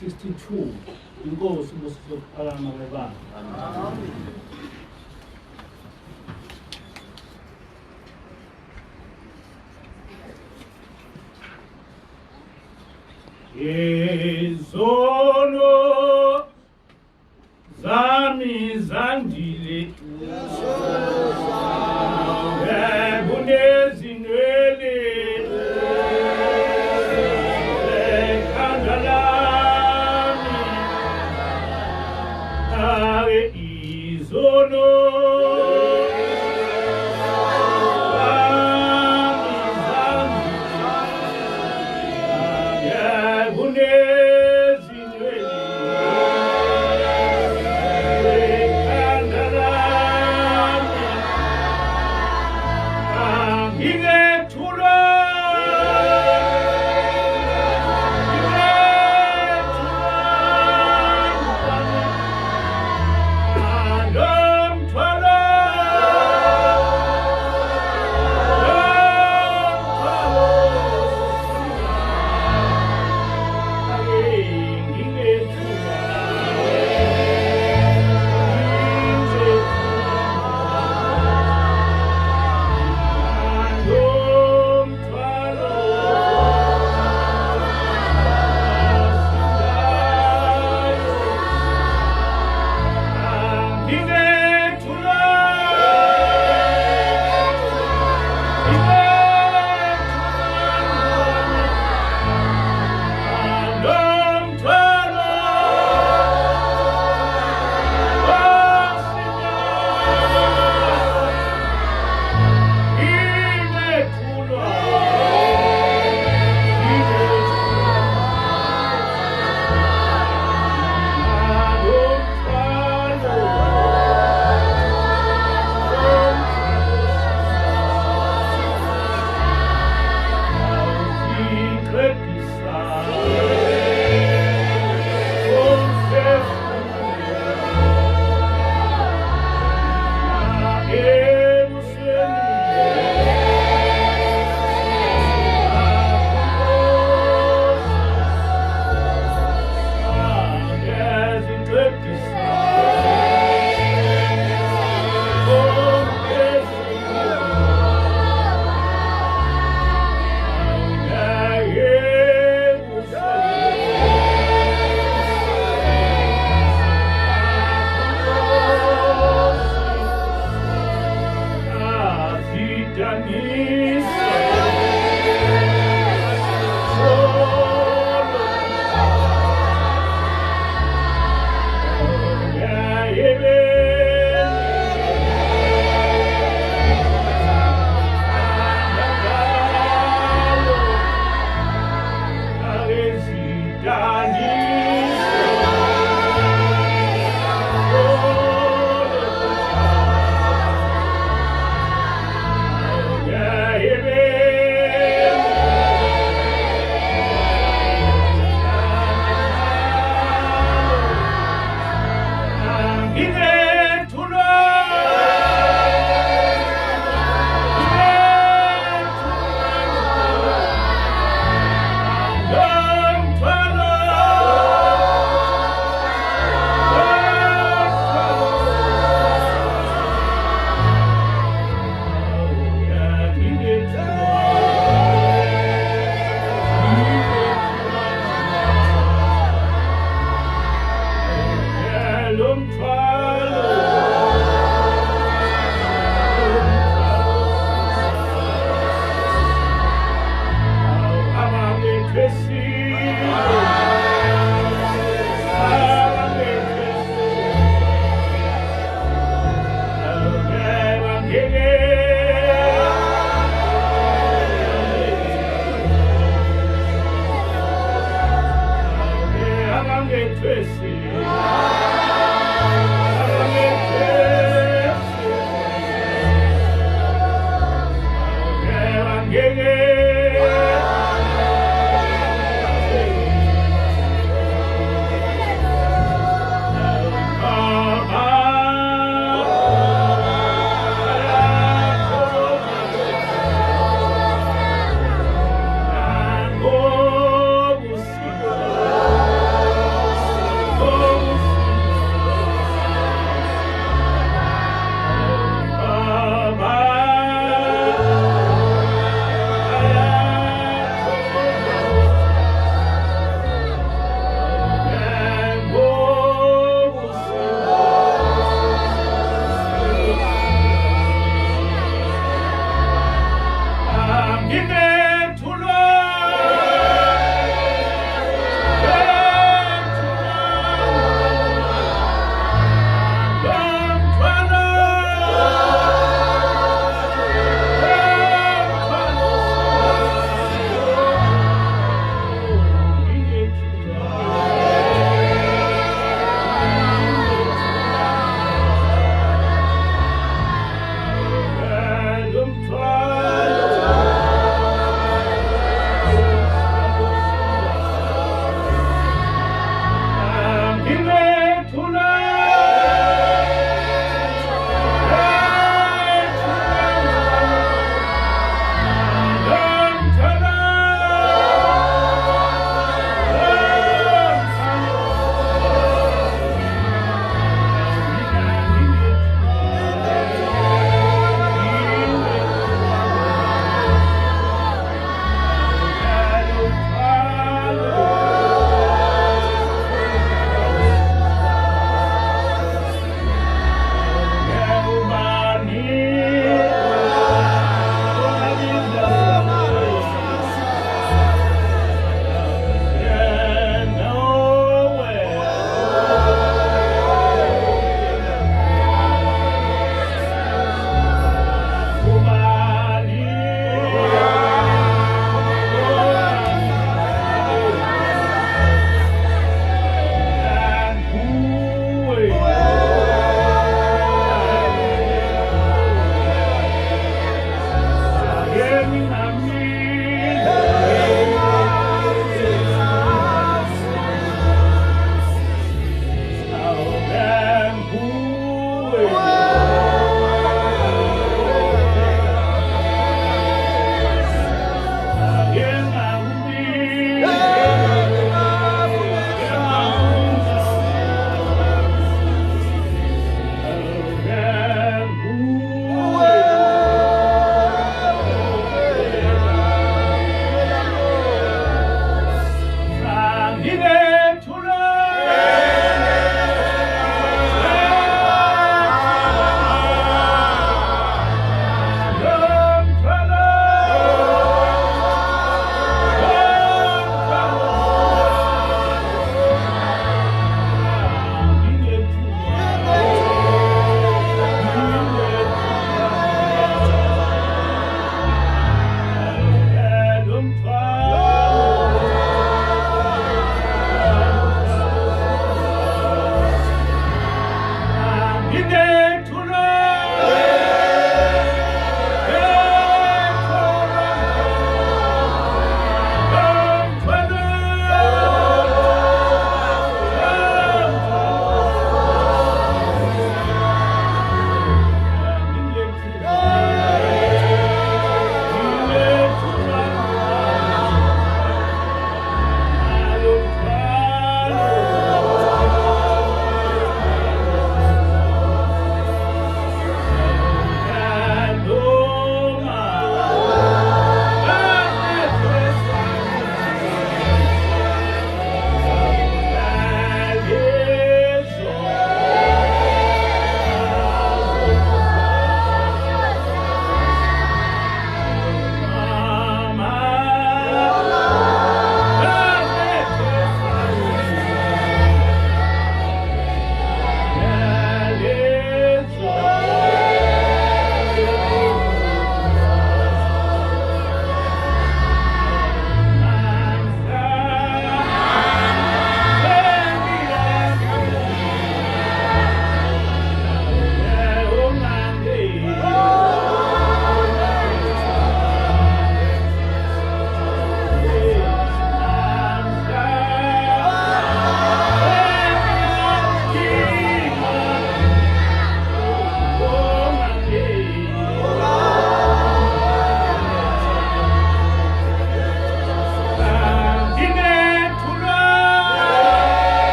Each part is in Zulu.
62. Inkosi Musiphalana Webana. Izono zami zandile kunezinwele ekhanda lami awe izono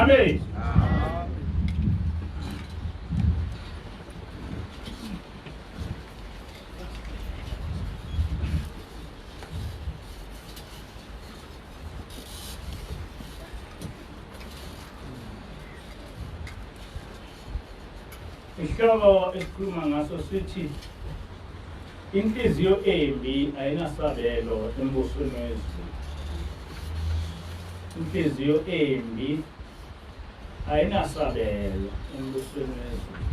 Amen. Isihloko esikhuluma ngaso sithi inhliziyo embi ayinasabelo embusweni wezulu. Inhliziyo embi ayinasabelo embusweni wezulu.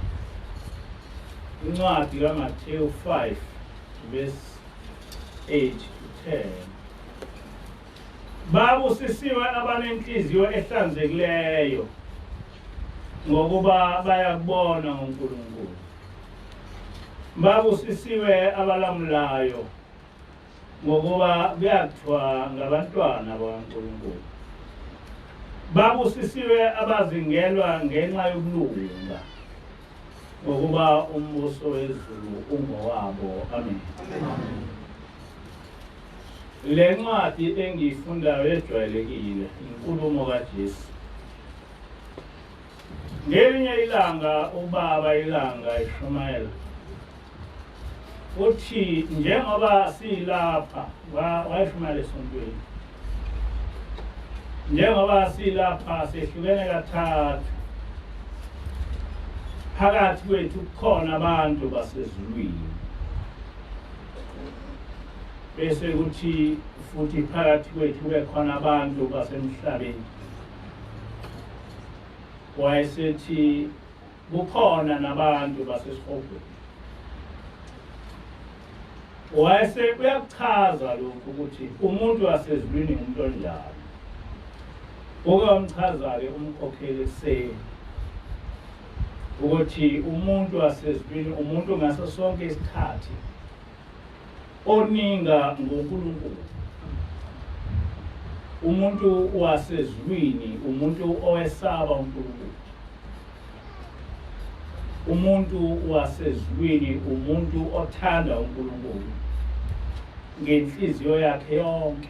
Incwadi kaMathewu 5 verse 8 to 10. Babusisiwe abanenhliziyo ehlanzekileyo ngokuba bayakubona uNkulunkulu. Babusisiwe abalamulayo ngokuba kuyathiwa ngabantwana bakaNkulunkulu. Babusisiwe abazingelwa ngenxa yokulunga ngokuba umbuso wezulu ungowabo. Amen. Le ncwadi engiyifundayo ejwayelekile inkulumo kaJesu. Ngelinye ilanga ubaba ilanga ishumayela uthi njengoba silapha wayishumayela esontweni, njengoba silapha sehlukene kathathu, phakathi kwethu kukhona abantu basezulwini, bese kuthi futhi phakathi kwethu kube khona abantu basemhlabeni. Wayesethi kukhona nabantu basesihogweni. Wayese uyakuchaza lokhu ukuthi umuntu wasezulwini umuntu onjani. Ukamchaza-ke umkhokheli ekuseni ukuthi umuntu wasezulwini umuntu ngaso sonke isikhathi oninga ngoNkulunkulu. Umuntu wasezulwini umuntu owesaba uNkulunkulu. Umuntu wasezulwini umuntu othanda uNkulunkulu ngenhliziyo yakhe yonke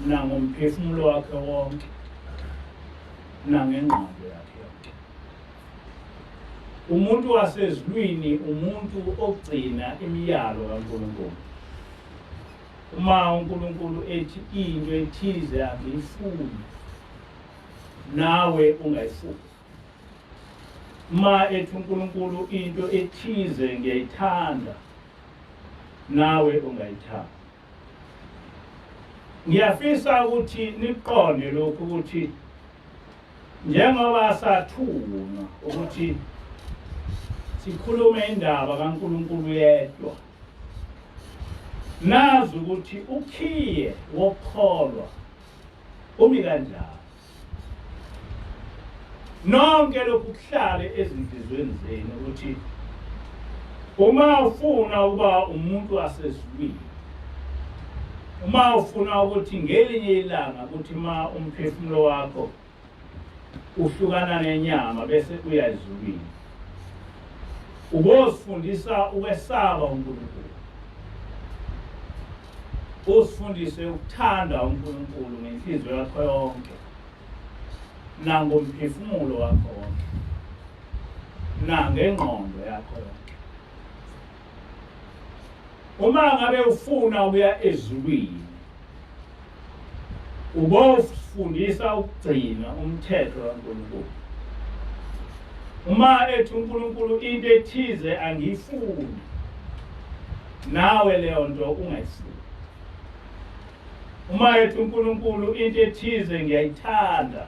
nangomphefumulo wakhe wonke nangengqondo yakhe yonke. Umuntu wasezulwini umuntu ogcina imiyalo kaNkulunkulu. Uma uNkulunkulu ethi into ethize angiyifuni, nawe ungayifuni. Uma ethi uNkulunkulu into ethize ngiyayithanda, nawe ungayithanda. Ngiyafisa ukuthi niqonde lokhu ukuthi njengoba sathuna ukuthi sikhulume indaba kaNkulunkulu yedwa, nazi ukuthi ukhiye wokholwa umi kanjani. Nonke lokhu kuhlale ezinhlizweni zenu ukuthi uma ufuna ukuba umuntu wasezulwini, uma ufuna ukuthi ngelinye ilanga ukuthi ma umphefumulo wakho uhlukana nenyama bese uya ezulwini, ubosifundisa ukwesaba uNkulunkulu. Usifundise ukuthanda uNkulunkulu ngenhliziyo yakho yonke nangomphefumulo wakho wonke nangengqondo yakho yonke. Uma ngabe ufuna ukuya ezulwini, ubofundisa ukugcina umthetho kaNkulunkulu. Uma ethi uNkulunkulu into ethize angiyifuni, nawe leyo nto ungayifuni. Uma ethi uNkulunkulu into ethize ngiyayithanda,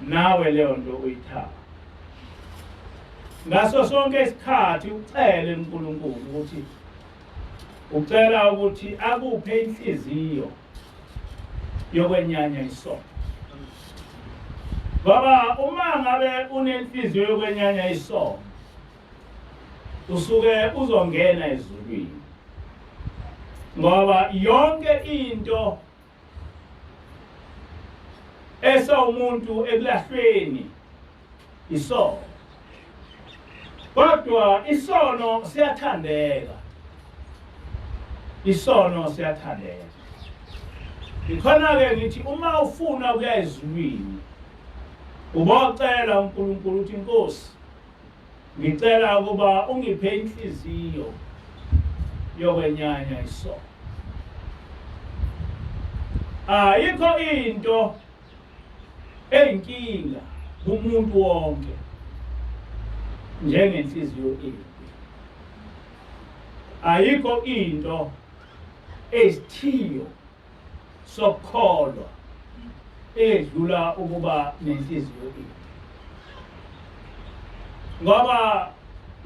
nawe leyo nto uyithanda. Ngaso sonke isikhathi ucele uNkulunkulu ukuthi ucela ukuthi akuphe inhliziyo yokwenyanya isono. Ngoba uma ngabe unenhliziyo yokwenyanya isono, usuke uzongena ezulwini. Ngoba yonke into esawumuntu ekulahlweni isono. Kodwa isono siyathandeka. Isono siyathandeka. ikhona-ke ngithi uma ufuna ukuya ezulwini ubocela uNkulunkulu uthi Nkosi ngicela ukuba ungiphe inhliziyo yokwenyanya isono. Ayikho into eyinkinga kumuntu wonke njengenhliziyo embi. Ayikho into esithiyo sokukholwa edlula ukuba nenhliziyo embi. Ngoba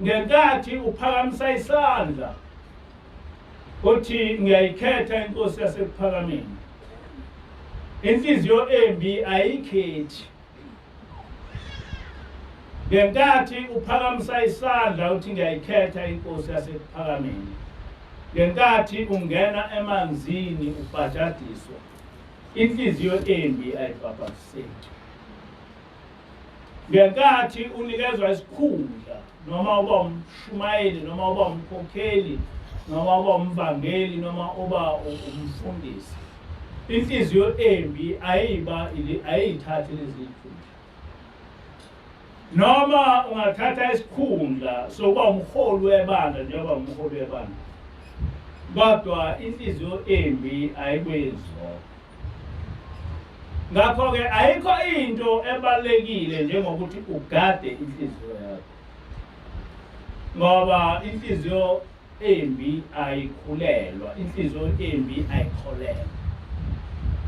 ngenkathi uphakamisa isandla uthi ngiyayikhetha inkosi yasekuphakameni, inhliziyo embi ayikhethi. Ngenkathi uphakamisa isandla uthi ngiyayikhetha inkosi yasekuphakameni, ngenkathi ungena emanzini ubhajadiswa, inhliziyo embi ayibhabhaseki. Ngenkathi unikezwa isikhundla noma uba umshumayeli noma uba umkhokheli noma uba umvangeli noma uba umfundisi, inhliziyo embi ayithathi lezi zikhundla. Noma ungathatha isikhundla sokuba umholi webandla njengoba umholi webandla, kodwa inhliziyo embi ayikwenzi. Ngakho-ke ayikho into ebalulekile njengokuthi ugade inhliziyo yakho, ngoba inhliziyo embi ayikhulelwa, inhliziyo embi ayikholelwa.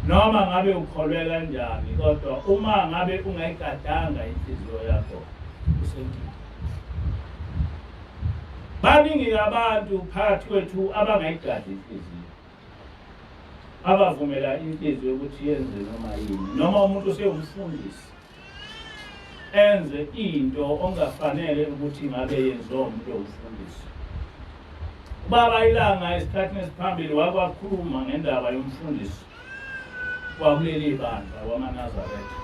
Noma ngabe ukholwe kanjani, kodwa uma ngabe ungayigadanga inhliziyo yakho usenkingeni. Baningi abantu phakathi kwethu abangayigadi inhliziyo, abavumela inhliziyo ukuthi yenze noma yini, noma umuntu usewumfundisi enze into ongafanele ukuthi ngabe yenziwa umuntu owumfundisi. Ubaba Ilanga esikhathini esiphambili wakwakhuluma ngendaba yomfundisi wakuleli bandla wamaNazaretha.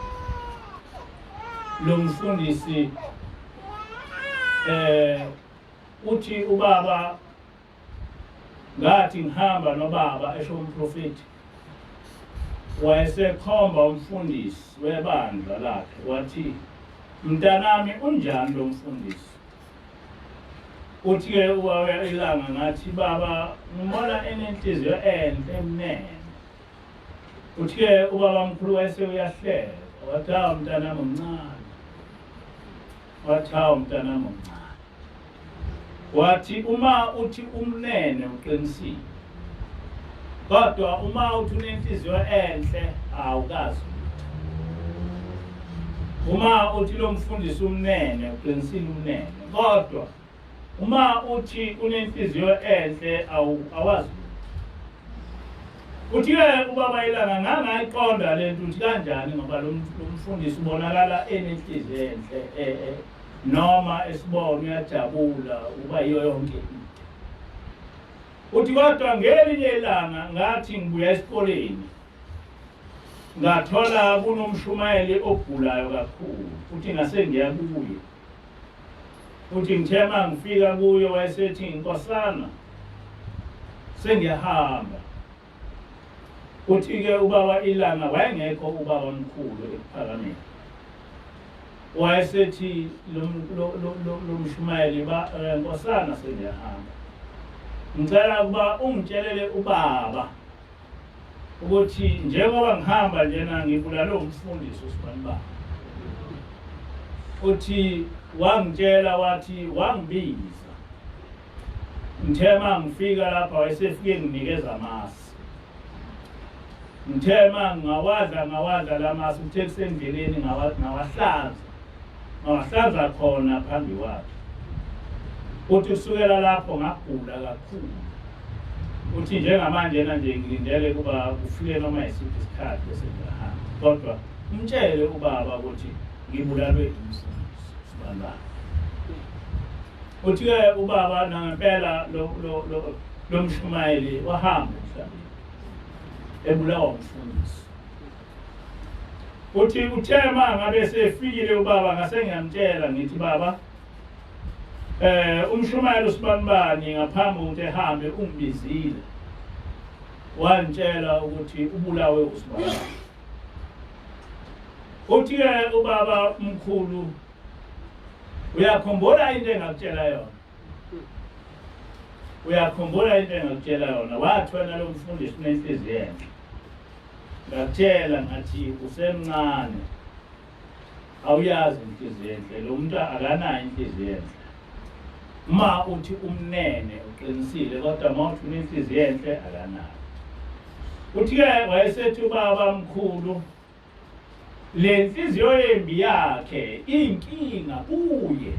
Lo mfundisi uthi ubaba ngathi ngihamba nobaba esho umprofeti, wayesekhomba umfundisi webandla lakhe wathi, mntanami unjani lo mfundisi? Uthi-ke ubaba Ilanga ngathi, baba ngibona enenhliziyo enhle emnene. Uthi-ke ubaba mkhulu wayese uyahleka wathi, hawu mntanami omncane, wathi hawu mntanami omncane. Wathi uma uthi umnene uqinisile, kodwa uma uthi unenhliziyo enhle awukazi. Uma uthi lo mfundisi umnene uqinisile umnene, kodwa uma uthi unenhliziyo enhle awazi. Uthi-ke ubaba Ilanga ngangayiqonda le nto uthi kanjani, ngoba lo mfundisi ubonakala enenhliziyo enhle noma esibona uyajabula uba yiyo yonke into. Uthi kodwa ngelinye ilanga ngathi ngibuya esikoleni ngathola kunomshumayeli ogulayo kakhulu, uthi ngase ngiya kuye. Uthi ngithema ngifika kuye wayesethi, Nkosana sengiyahamba. Uthi-ke ubaba Ilanga wayengekho ubaba omkhulu ekuphakameni, wayesethi lo mshumayeli, Nkosana sengiyahamba, ngicela ukuba ungitshelele ubaba ukuthi njengoba ngihamba njena ngibulale umfundisi uSibanibani. Uthi wangitshela wathi wangibiza, ngithema ngifika lapha wayesefike nginikeza amasi. Ngithema ngawadla lamasi, uthe kusendleleni ngawahlanza khona phambi kwakhe. Uthi kusukela lapho ngagula kakhulu. Uthi njengamanje nje ngilindele kuba kufike noma yisiphi isikhathi bese ngiyahamba, kodwa umtshele ubaba ukuthi ngibulalwe umfundisi uSibanibani. Uthi-ke ubaba ngempela lo mshumayeli wahamba emhlabeni ebulawa umfundisi. Uthi uthema ngabe sefikile ubaba ngase ngiyamtshela ngithi, baba umshumayeli uSibanibani ngaphambi kokuthi ehambe ungibizile wantshela ukuthi ubulawe usibala. Uthi-ke ubaba mkhulu uyakhumbula into engakutshela yona. Uyakhumbula into engakutshela yona. Wathona lo mfundisi unenhliziyo enhle. Ngakutshela ngathi usemncane. Awuyazi inhliziyo enhle. Lo muntu akanayo inhliziyo enhle. Ma uthi umnene uqinisile kodwa ma uthi unenhliziyo enhle akanayo. Uthi-ke wayesethi ubaba mkhulu le nhliziyo embi yakhe inkinga kuye.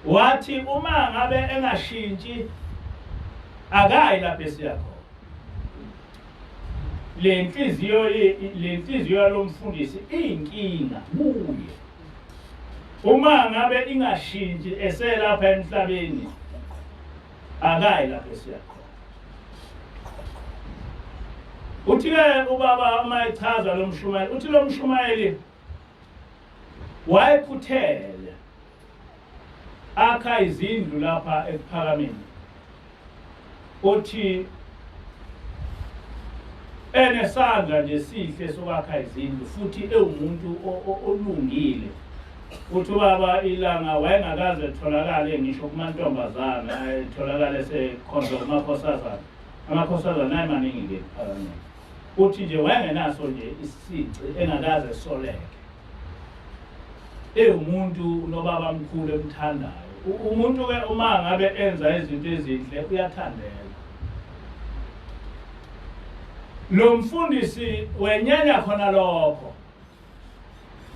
Wathi uma ngabe engashintshi akayi lapho esiyakho. Le nhliziyo yalomfundisi inkinga kuye. Uma ngabe ingashintshi eselapha emhlabeni akayi lapho esiyakho. Uthi-ke ubaba uma echaza lo mshumayeli, uthi lo mshumayeli wayekhuthele akha izindlu lapha ePhakameni. Uthi enesandla nje sihle sokwakha izindlu futhi ewumuntu olungile. Uthi ubaba ilanga wayengakaze etholakale ngisho kumantombazana etholakale sekhonza kumakhosazana. Amakhosazana ayemaningi ePhakameni. Uthi nje wayengenaso nje isici engakaze soleke. Umuntu nobaba mkhulu emthandayo. Umuntu ke uma ngabe enza izinto ezinhle uyathandeka. Lo mfundisi wenyanya khona lokho.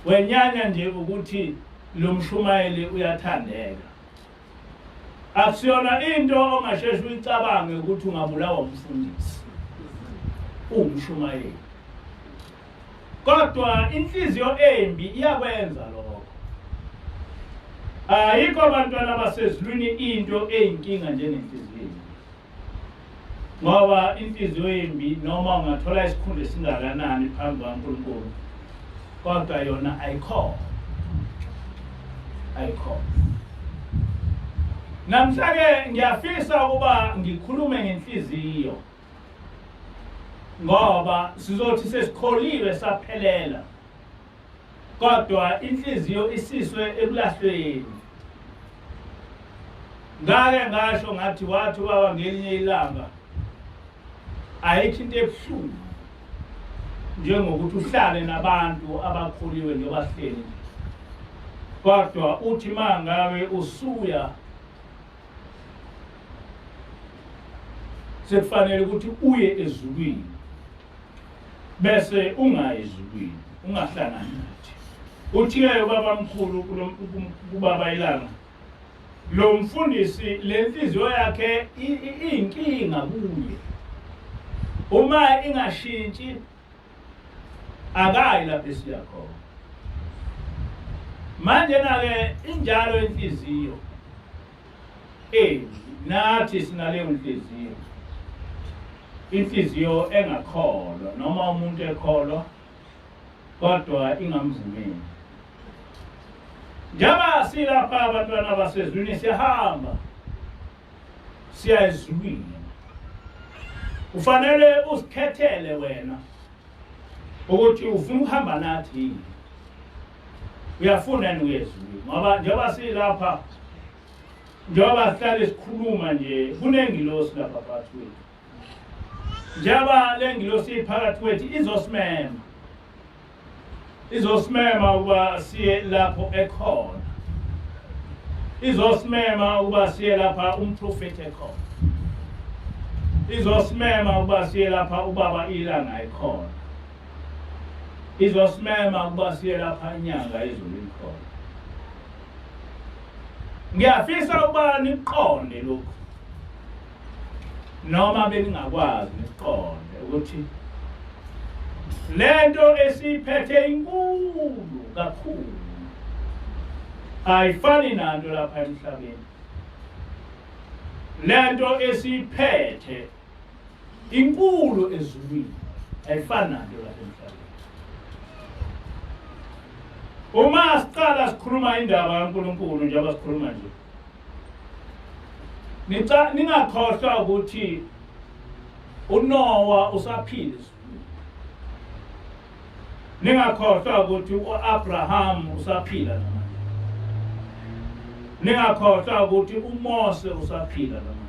Wenyanya nje ukuthi lo mshumayeli uyathandeka. Akusiyona into ongasheshe uyicabange ukuthi ungabulawa umfundisi. Umshumayeli. Kodwa inhliziyo embi iyakwenza lokho. Ayikho abantwana basezulwini into eyinkinga njengenhliziyo. Ngoba inhliziyo embi noma ungathola isikhundla esingakanani phambi kaNkulunkulu, kodwa yona ayikho. Namhlanje ngiyafisa ukuba ngikhulume ngenhliziyo. Ngoba sizothi sesikholiwe saphelela. Kodwa inhliziyo isiswe ekulahlweni. Ngake ngasho ngathi wathi baba ngelinye ilanga ayikho into ebuhlungu njengokuthi uhlale nabantu abakholiwe njobahleli. Kodwa uthi mangawe usuya sekufanele ukuthi uye ezulwini. Bese ungayi ezulwini, ungahlangani nathi. Uthi-ke ubaba mkhulu kubaba ilanga. Lo mfundisi le nhliziyo yakhe inkinga kuye. Uma ingashintshi akayi lapho esiyakho. Manje na-ke injalo inhliziyo. Nathi sinaleyo inhliziyo. Inhliziyo engakholwa noma umuntu ekholwa kodwa ingamvumeli. Njengoba silapha abantwana basezulwini siyahamba siya ezulwini. Ufanele usikhethele wena ukuthi ufuna ukuhamba nathi. Uyafuna yini ezulwini? Ngoba njengoba silapha njengoba sihlale sikhuluma nje kunengilosi lapha phakathi kwethu. Njengoba le ngilosi phakathi kwethu izosimema ukuba siye lapho ekhona. Izosimema ukuba siye lapha umprofeti ekhona. Izosimema ukuba siye lapha ubaba ilanga ekhona. Izosimema ukuba siye lapha inyanga izulu ikhona. Ngiyafisa ukuba niqonde lokho. Noma beningakwazi niqonde ukuthi lento esiphethe inkulu kakhulu. Ayifani nanto lapha emhlabeni. Lento esiphethe inkulu ezulwini ayifani nanto lapha emhlabeni. Uma siqala sikhuluma indaba kaNkulunkulu njengoba sikhuluma nje. Ningakhohlwa ukuthi uNoah usaphila. Ningakhohlwa ukuthi uAbraham usaphila namanje. Ningakhohlwa ukuthi uMose usaphila namanje.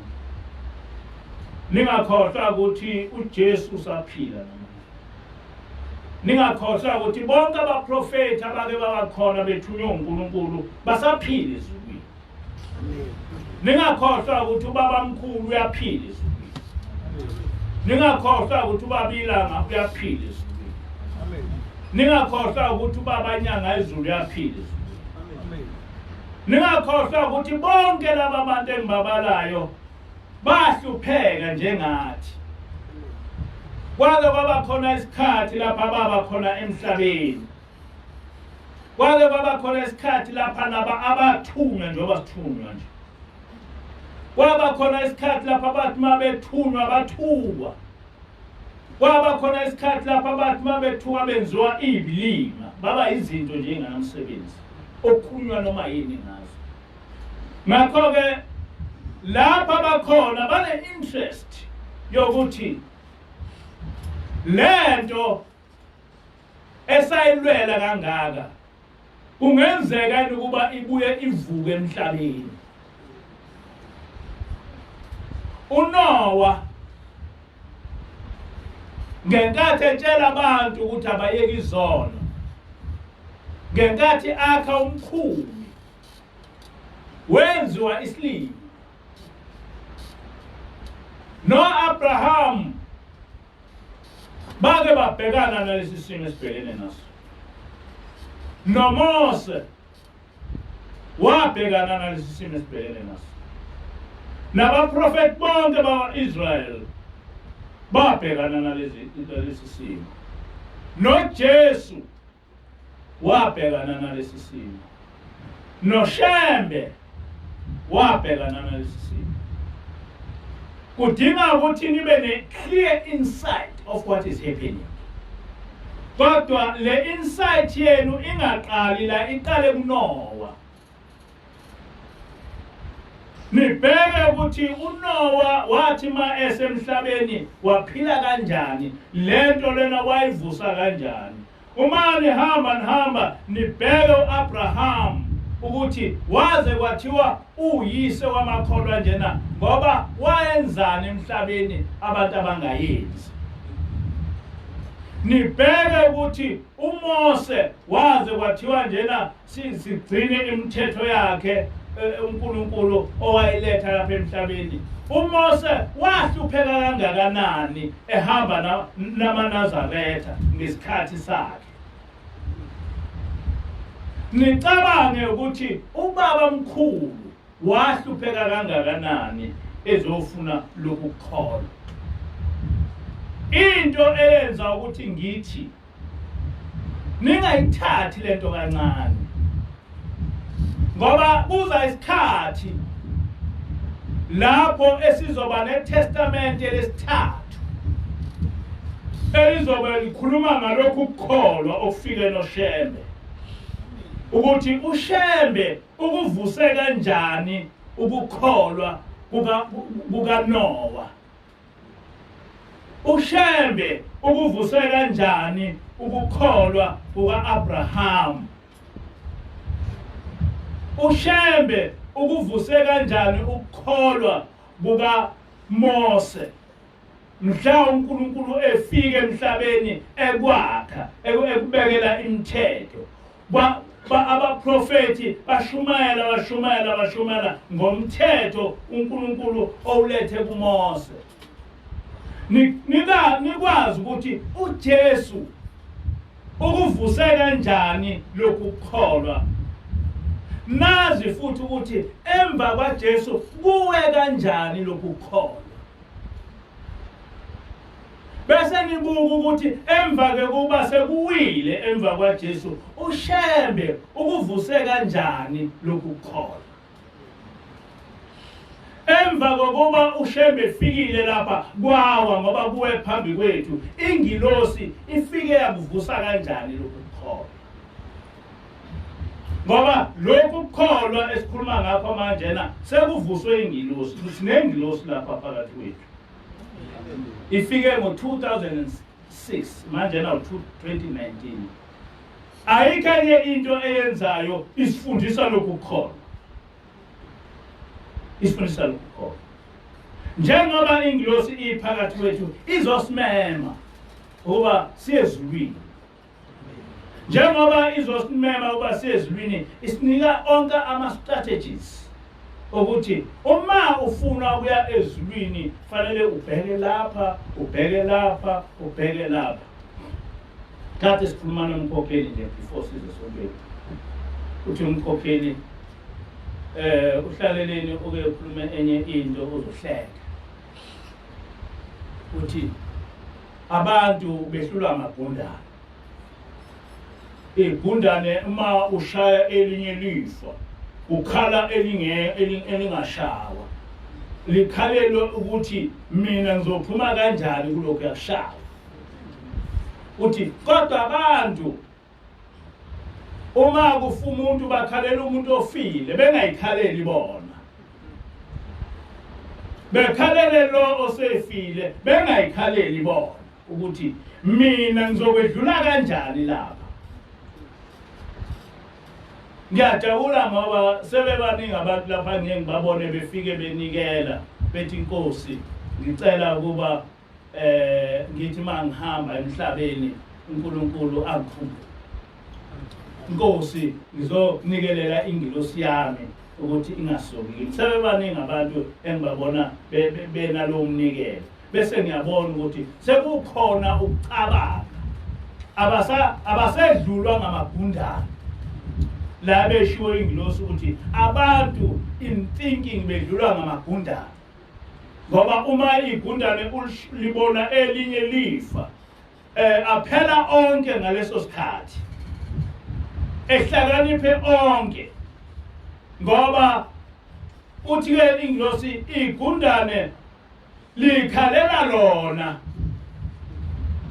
Ningakhohlwa ukuthi uJesu usaphila namanje. Ningakhohlwa ukuthi bonke abaprofeti abake babakhona bethunywe uNkulunkulu basaphila ezulwini. Ningakhohlwa ukuthi ubabamkhulu uyaphila ezulwini. Ningakhohlwa ukuthi ubabilanga uyaphila ezulwini. Ningakhohlwa ukuthi ubabanyanga izulu uyaphila ezulwini. Ningakhohlwa ukuthi bonke laba abantu engibabalayo bahlupheka njengathi. Kwake kwaba khona isikhathi lapha baba khona emhlabeni. Kwake kwaba khona isikhathi lapha laba abathunywa njengoba sithunywa nje. Kwaba khona isikhathi lapha abathi mabethunywa bathukwa. Kwaba khona isikhathi lapha abathi mabethuka benziwa ibilima baba izinto njenganamsebenzi okhunywa noma yini ngazo. Ngakho ke lapha bakhona bane interest yokuthi lento esayilwela kangaka kungenzeka ukuba ibuye ivuke emhlabeni. uNoah ngenkathi etshela abantu ukuthi abayeke izono, ngenkathi akha umkhumbi wenziwa isilimo, no-Abraham bake babhekana nalesi simo esibhekene naso. NoMose wabhekana nalesi simo esibhekene naso. Nabaprofeti bonke bakwa-Israyeli babhekana nalesi simo. NoJesu wabhekana nalesi simo. NoShembe wabhekana nalesi simo. Kudinga ukuthi nibe ne-clear insight of what is happening. Kodwa le insight yenu ingaqali la, iqale kuNoah. Nibheke ukuthi uNoah wathi ma esemhlabeni waphila kanjani, lento lena wayivusa kanjani. Uma nihamba nibheke uAbraham ukuthi waze kwathiwa uyise wamakholwa njena ngoba wayenzani emhlabeni abantu abangayenzi. Nibheke ukuthi uMose waze kwathiwa njena sigcine imithetho yakhe uNkulunkulu owayiletha lapha emhlabeni. uMose wahlupheka kangakanani ehamba namaNazaretha ngesikhathi sakhe. Nicabange ukuthi ubaba mkhulu wahlupheka kangakanani ezofuna lokukholwa. Into eyenza ukuthi ngithi ningayithathi lento kancane, ngoba kuza isikhathi lapho esizoba neTestament lesithathu elizobe likhuluma ngalokhu ukukholwa okufike noShembe, ukuthi uShembe ukuvuse kanjani ukukholwa kukaNoah. uShembe ukuvuse kanjani ukukholwa kukaAbraham. uShembe ukuvuse kanjani ukukholwa kukaMose. Mhla uNkulunkulu efike emhlabeni ekwakha ekubekela imithetho, abaprofeti bashumayela ngomthetho uNkulunkulu owulethe kuMose. Nikwazi ukuthi uJesu ukuvuse kanjani lokukholwa. Nazi futhi ukuthi emva kwaJesu kuwe kanjani lokukholwa. Bese nibuka ukuthi emva ke kuba sekuwile emva kwaJesu uShembe ukuvuse kanjani lokukholwa. Emva kokuba uShembe efikile lapha kwawa ngoba kuwe phambi kwethu, ingilosi ifike yakuvusa kanjani lokukholwa. Ngoba lokhu kukholwa esikhuluma ngakho manje na sekuvuswe ingilosi, sinengilosi lapha phakathi kwethu. ifike ngo-2006 manje na 2019 ayikho enye into eyenzayo isifundisa lokhu khona isifundisa lokhu khona njengoba ingilosi iphakathi kwethu izosimema ukuba siyezulwini njengoba izosimema ukuba siyezulwini isinika onke ama-strategies ukuthi uma ufuna ukuya ezulwini fanele ubheke lapha ubheke lapha ubheke lapha kade sikhuluma nomkhokheli nje before size sontweni uthi umkhokheli uhlaleleni uke ukhulume enye into uzohleka uthi abantu behlulwa amagundane igundane uma ushaya elinye lifa ukhala elingashawa likhalelwe ukuthi mina ngizophuma kanjani kulokho yakushawa uthi kodwa abantu uma kufa umuntu bakhalela umuntu ofile bengayikhaleli bona bekhalele lo osefile bengayikhaleli bona ukuthi mina ngizokwedlula kanjani lapha ngiyajabula ngoba sebebaningi abantu lapha ngeke ngibabone befike benikela bethi inkosi ngicela ukuba ngithi mangihamba emhlabeni uNkulunkulu angikhumbule inkosi ngizonikelela ingilosi yami ukuthi ingasoki sebebaningi abantu engibabona benalo umnikelo bese ngiyabona ukuthi sekukhona ukucabanga abasedlulwa ngamagundane la beshiwo ingilosi ukuthi abantu in thinking bedlulwa ngamagundane ngoba uma igundane libona elinye lifa aphela onke ngaleso sikhathi ehlakaniphe onke ngoba uthi ke ingilosi igundane likhalela lona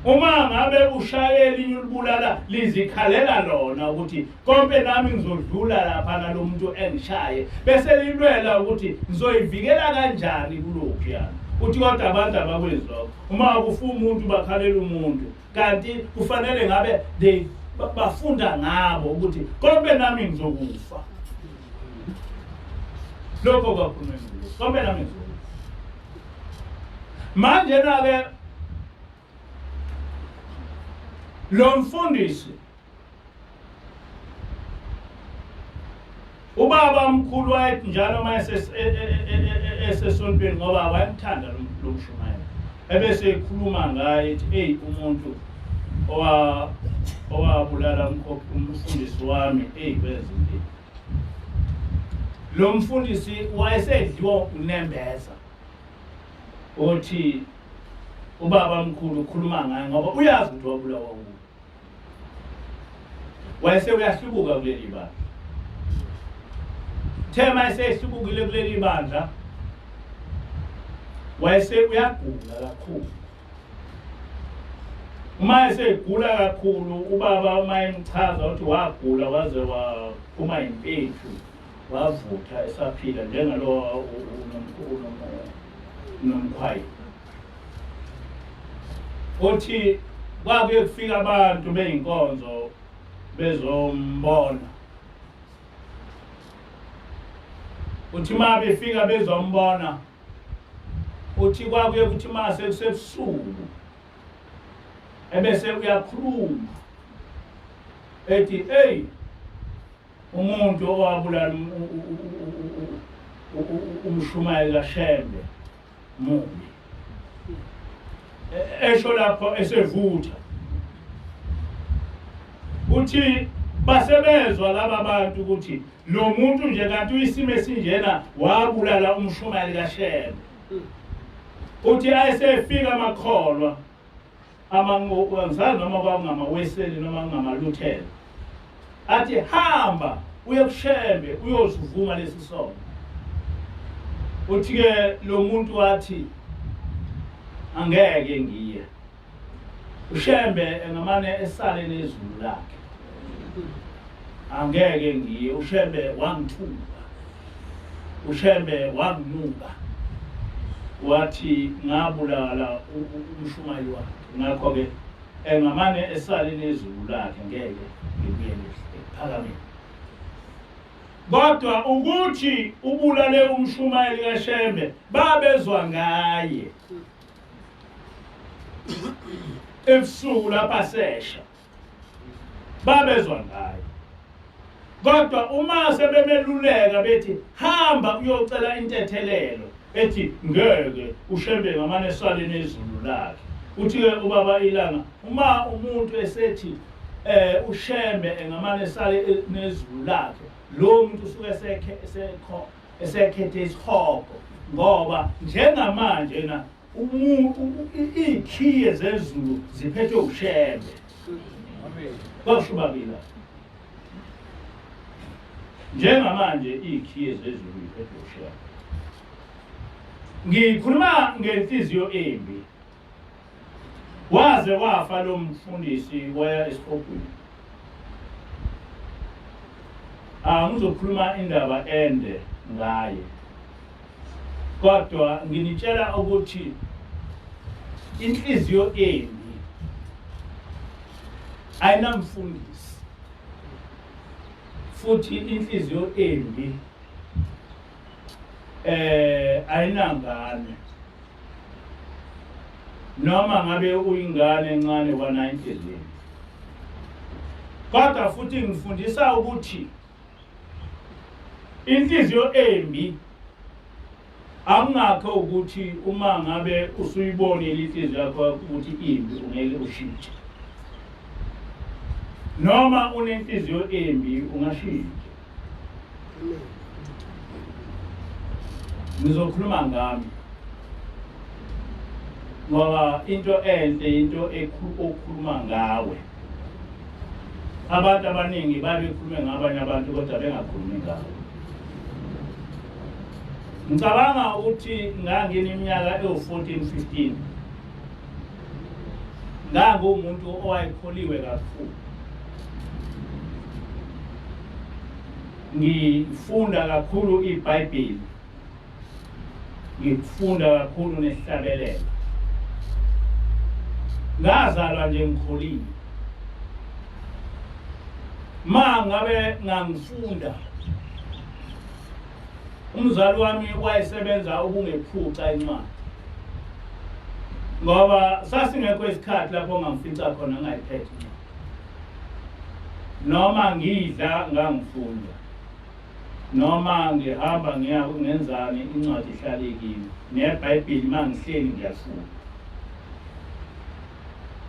uma ngabe ushaye elinye ulibulala lizikhalela lona ukuthi konke nami ngizodlula lapha nalomuntu engishaye bese lilwela ukuthi ngizoyivikela kanjani kulokhu yana uthi kodwa abantu abakwenzwa uma kufa umuntu bakhalela umuntu kanti kufanele ngabe bafunda ngabo ukuthi konke nami ngizokufa lokho kakhulunywa konke nami ngizokufa manje na-ke lo mfundisi ubaba mkhulu wayethi njalo uma esesontweni ngoba wayemthanda lo mshumayeli ebese ekhuluma ngaye ethi hey umuntu owabulala umfundisi wami kwezinto lo mfundisi wayesedliwa unembeza uthi ubaba mkhulu ukhuluma ngaye ngoba uyazi ukuthi wabulawa nguwe wayese uyahlubuka kuleli bandla thema esehlubukile kuleli bandla wayese uyagula kakhulu uma esegula kakhulu ubaba uma emchaza ukuthi wagula waze waphuma impethu wavutha esaphila njengalo unomkhwayi uthi kwakuye kufika abantu beyinkonzo bezombona uthi ma befika bezombona uthi kwakuye ukuthi ma sekusebusuku ebese uyakhuluma ethi hey umuntu owabulala umshumayeli kaShembe mubi esho lapho esevutha uthi basebezwa laba bantu ukuthi lo muntu nje kanti uyisimo esinjena wabulala umshumayeli kaShembe uthi ayesefika amakholwa amangizazi noma kwakungamaweseli noma ngamaluthela athi hamba uye kuShembe uyozivuma lesi sono uthi ke lo muntu wathi angeke ngiye uShembe ngamane esale nezulu lakhe angeke ngiye uShembe wangithuka uShembe wanginuka wathi ngabulala umshumayeli wakhe. Ngakho-ke ngamane esale nezulu lakhe ngeke ngibuyele ephakameni. Kodwa ukuthi ubulale umshumayeli kaShembe babezwa ngaye ebusuku lapha sesha, babezwa ngaye. Kodwa uma sebemeluleka bethi hamba uyocela intethelelo, ethi ngeke uShembe ngamane esale nezulu lakhe. Uthi-ke ubaba Ilanga, uma umuntu esethi uShembe ngamane esale nezulu lakhe, lo muntu usuke esekhethe isihogo, ngoba njengamanje na ikhiye zezulu ziphethwe uShembe. Basho babila. Njengamanje ikhiye zezulu ziphethwe uShembe. Ngikhuluma ngenhliziyo embi. Waze wafa lo mfundisi waya esihogweni. Ngizokhuluma indaba ende ngaye. Kodwa nginitshela ukuthi inhliziyo embi ayinamfundisi. Futhi inhliziyo embi ayinangane. Noma ngabe uyingane encane kwa-90 zini. Kodwa futhi ngifundisa ukuthi inhliziyo embi akungakho ukuthi uma ngabe usuyibonile inhliziyo yakho ukuthi imbi ungeke ushintshe. Noma unenhliziyo embi ungashintsha. Ngizokhuluma ngami. Ngoba into enhle into okhuluma ngawe. Abantu abaningi babekhulume ngabanye abantu kodwa bengakhulumi ngawe. Ngicabanga ukuthi ngangineminyaka ewu-14-15. Ngangumuntu owayekholiwe kakhulu. Ngifunda kakhulu iBhayibheli. Ngifunda kakhulu nesihlabelelo. Ngazalwa nje ngikholiwe. Ngabe ngangifunda, umzali wami wayesebenza ukungephuca incwadi. Ngoba sasingekho isikhathi lapho ngangifica khona ngayiphethe incwadi. Noma ngidla ngangifunda. Noma ngihamba ngiyangenzani incwadi ihlale kimi. NeBhayibheli mangihleli ngiyafunda.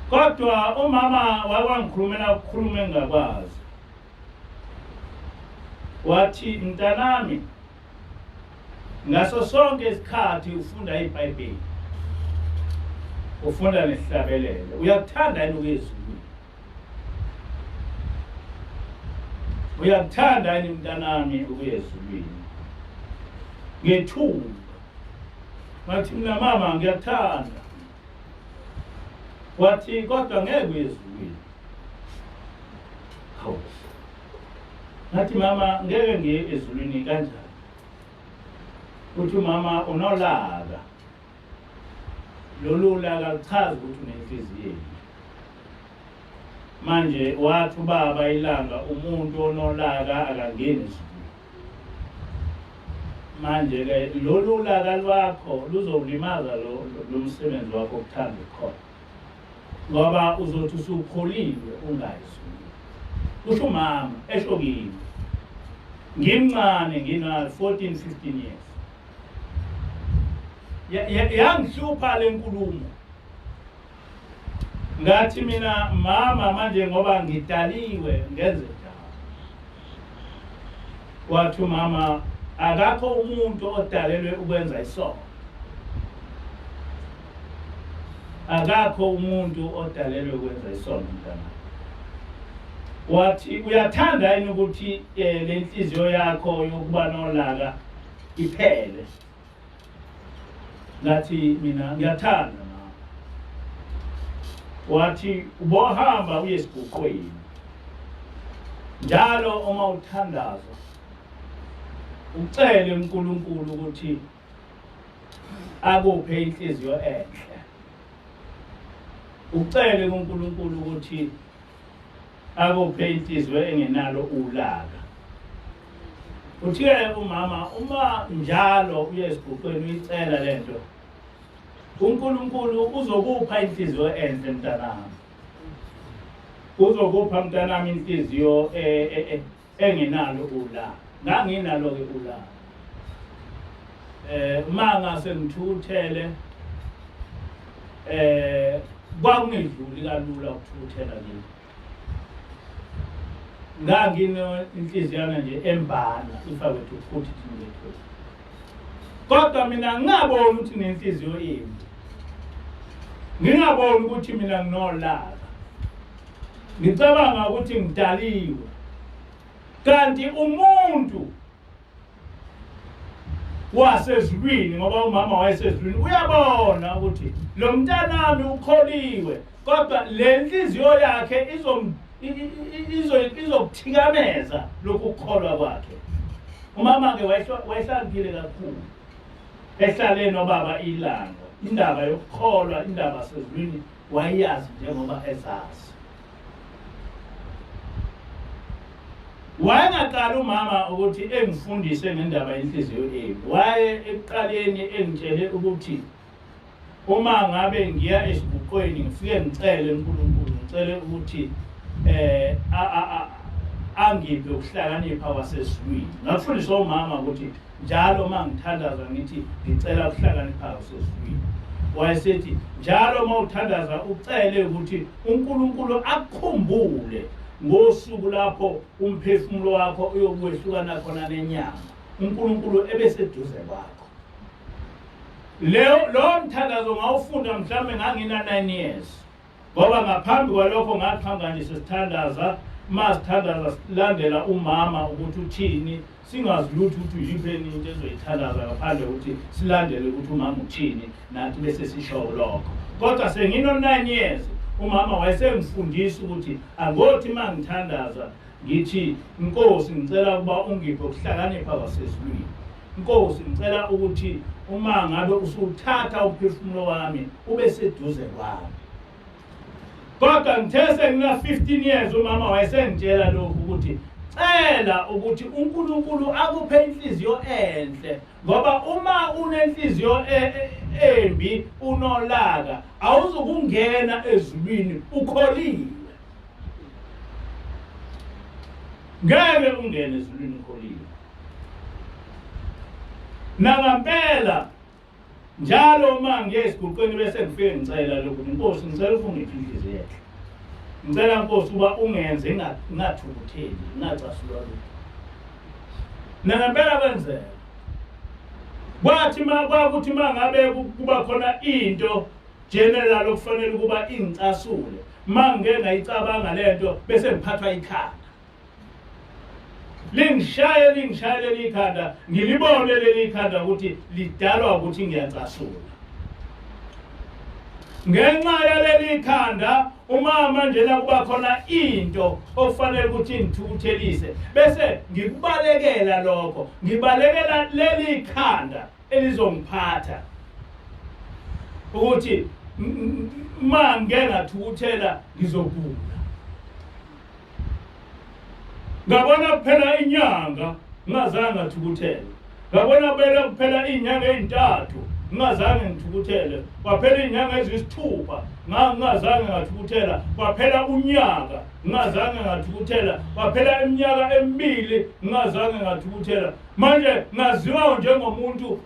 Kodwa umama wawangikhulumela ukukhuluma engakwazi. Wathi mntanami, ngaso sonke isikhathi ufunda iBhayibheli. Ufunda nesihlabelelo. Uyakuthanda yini ukuyezulwini? Uyakuthanda yini mntanami ukuyezulwini? Ngethunga. Wathi mina mama ngiyakuthanda. Wathi kodwa ngeke uyezulwini. Hawu. Ngathi mama ngeke ngiye ezulwini kanjani? Uthi mama unolaka. Lolu laka lichaza ukuthi unenhliziyo. Manje wathi ubaba Ilanga umuntu onolaka akangeni ezulwini. Manje ke lolu laka lwakho luzolimaza lo msebenzi wakho okuthanda khona. Ngoba uzothi usukholiwe ungayizulwini. Kusho mama esho kimi. Ngimncane ngina 14-15 years. Yangihlupha le nkulumo. Ngathi mina mama manje ngoba ngidaliwe ngenze njalo. Wathi mama akakho umuntu odalelwe ukwenza isono. Akakho umuntu odalelwe ukwenza isono mntana. Wathi uyathanda yini ukuthi le nhliziyo yakho yokuba nolaka iphele? Ngathi mina ngiyathanda mama. Wathi ubohamba uye esibhuqweni. Njalo uma uthandaza ucele uNkulunkulu ukuthi akuphe inhliziyo enhle, ucele kuNkulunkulu ukuthi akuphe inhliziyo engenalo ulaka. Uthi-ke umama uma njalo uye esibhuqweni uyicela lento, uNkulunkulu uzokupha inhliziyo enhle mntanami. Uzokupha mntanami inhliziyo engenalo ulaka. Nganginalo-ke ulaka. Manga sengithukuthele kwakungedluli kalula ukuthukuthela kimi. Ngangino inhliziyana nje embala ifakwe futhi thini. Kodwa mina ngingaboni ukuthi nenhliziyo embi. Ngingaboni ukuthi mina nginolaka. Ngicabanga ukuthi ngidaliwe. Kanti umuntu wasezulwini, ngoba umama wayesezulwini, uyabona ukuthi lo mntanami ukholiwe, kodwa le nhliziyo yakhe izokuthikameza lokhu ukukholwa kwakhe. Umama-ke wayehlakile kakhulu, ehlale nobaba ilanga. Indaba yokukholwa, indaba yasezulwini wayazi njengoba ezazi. Wayengaqala umama ukuthi engifundise ngendaba yenhliziyo embi. Waye ekuqaleni engitshele ukuthi uma ngabe ngiya esibhuqweni ngifike ngicele uNkulunkulu, ngicele ukuthi angiphe ukuhlakanipha kwasezulwini. Ngakufundisa umama ukuthi njalo uma ngithandaza ngithi ngicela ukuhlakanipha kwasezulwini. Wayesethi njalo uma uthandaza ucele ukuthi uNkulunkulu akukhumbule ngosuku lapho umphefumulo wakho uyokwehlukana khona nenyama, uNkulunkulu ebeseduze kwakho. Lo mthandazo ngawufunda mhlawumbe ngangina 9 years, ngoba ngaphambi kwalokho ngaqhanga nje sesithandaza, masithandaza silandela umama ukuthi uthini, singazi lutho ukuthi uyipheni into ezoyithandaza ngaphandle ukuthi silandele ukuthi umama uthini, nathi bese sisho lokho. Kodwa sengino 9 years, umama wayesengifundisa ukuthi angothi mangithandaza ngithi Nkosi ngicela ukuba ungiphe ukuhlakanipha kwasezulwini. Nkosi ngicela ukuthi uma ngabe usuthatha umphefumulo wami ube seduze kwami. Kodwa ngithe sengina 15 years umama wayesengitshela lokhu ukuthi cela ukuthi uNkulunkulu akuphe inhliziyo enhle, ngoba uma unenhliziyo embi unolaka awuzukungena ezulwini ukholiwe. Ngeke ungene ezulwini ukholiwe. Nangampela njalo uma ngiye esibhuqweni bese ngifike ngicela lokhu, Nkosi ngicela ungiphe inhliziyo enhle. Ngicela Nkosi uba ungenze ngathukutheli, ngacasulwa lutho. Nangampela kwenzeka. Kwathi kwakuthi mangabe kuba khona into general okufanele ukuba ingicasule, mangeke ngayicabanga lento bese ngiphathwa ikhanda. Lingishaye leli khanda, ngilibone leli khanda ukuthi lidalwa ukuthi ngiyacasula. Ngenxa yaleli khanda umama njena kuba khona into okufanele ukuthi ngithukuthelise, bese ngikubalekela lokho, ngibalekela leli khanda elizongiphatha ukuthi mangeke ngathukuthela ngizogula. Ngabona kuphela inyanga ngazange ngathukuthela, ngabona kuphela inyanga ezintathu ngazange ngithukuthele, kwaphela inyanga ezisithupha ngazange ngathukuthela, kwaphela unyaka ngazange ngathukuthela, kwaphela iminyaka emibili ngazange ngathukuthela. Manje ngaziwa njengomuntu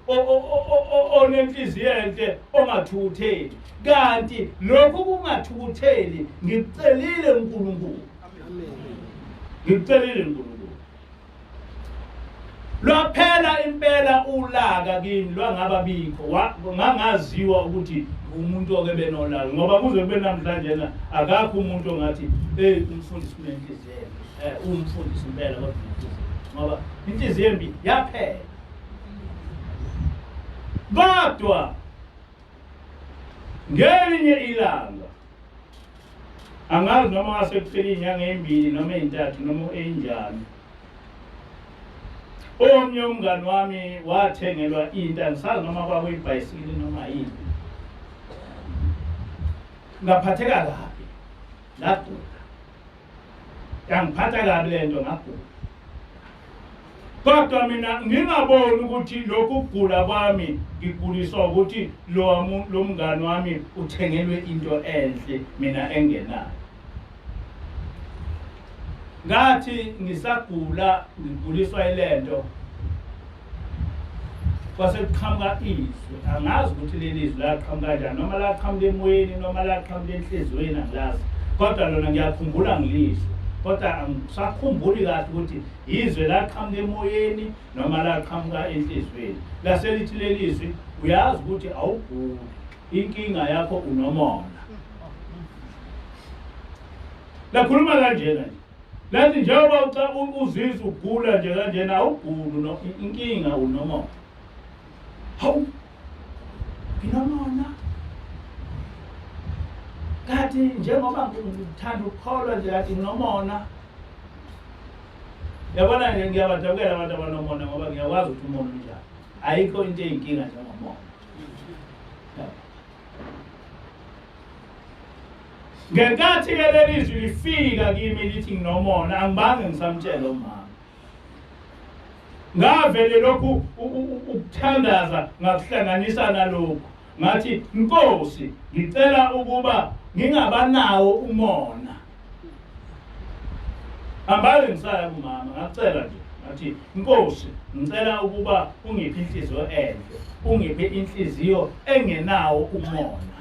onenhliziyo enhle ongathukutheli, kanti lokhu kungathukutheli ngikucelile uNkulunkulu. Ngikucelile uNkulunkulu. Lwaphela impela ulaka kimi lwangababikho, ngangaziwa ukuthi umuntu oke benolaka, ngoba kuze kube namhlanje na akakho umuntu ongathi umfundisi kunenhliziyo embi, umfundisi impela kodwa ngoba inhliziyo embi yaphela. Kodwa ngelinye ilanga, angazi noma ngase kuphela inyanga embili noma ezintathu noma enjani, omnye umngani wami wathengelwa into angisazi noma kwakuyibhayisikili noma yini ngaphatheka kabi ngagula yangiphatha kabi lento ngagula kodwa mina ngingaboni ukuthi lokhu kugula kwami ngiguliswa ukuthi lo mngani wami uthengelwe into enhle mina engenayo ngathi ngisagula ngiguliswa ilento kwase kuqhamuka izwi angazi ukuthi leli izwi laqhamuka kanjani noma laqhamuka emoyeni noma laqhamuka enhliziyweni angilazi kodwa lona ngiyakhumbula ngilizwe kodwa angisakhumbuli kahle ukuthi izwe laqhamuka emoyeni noma laqhamuka enhliziyweni laselithi leli izwi uyazi ukuthi awuguli inkinga yakho unomona lakhuluma kanjena nje lathi njengoba uzizwa ugula nje kanjena awuguli inkinga unomona hawu nginomona kanti njengoba ngithanda ukukholwa nje kathi nginomona yabona nje ngiyabadabukela abantu abanomona ngoba ngiyakwazi ukuthi umona unjani ayikho into eyinkinga njengomona ngenkathi-ke leli zwi lifika kimi lithi nginomona angibange ngisamtshela umama ngavele lokhu ukuthandaza ngakuhlanganisa nalokhu ngathi Nkosi ngicela ukuba ngingabanawo umona ambaye ngisaya kumama ngacela nje ngathi Nkosi ngicela ukuba ungiphe inhliziyo enhle ungiphe inhliziyo engenawo umona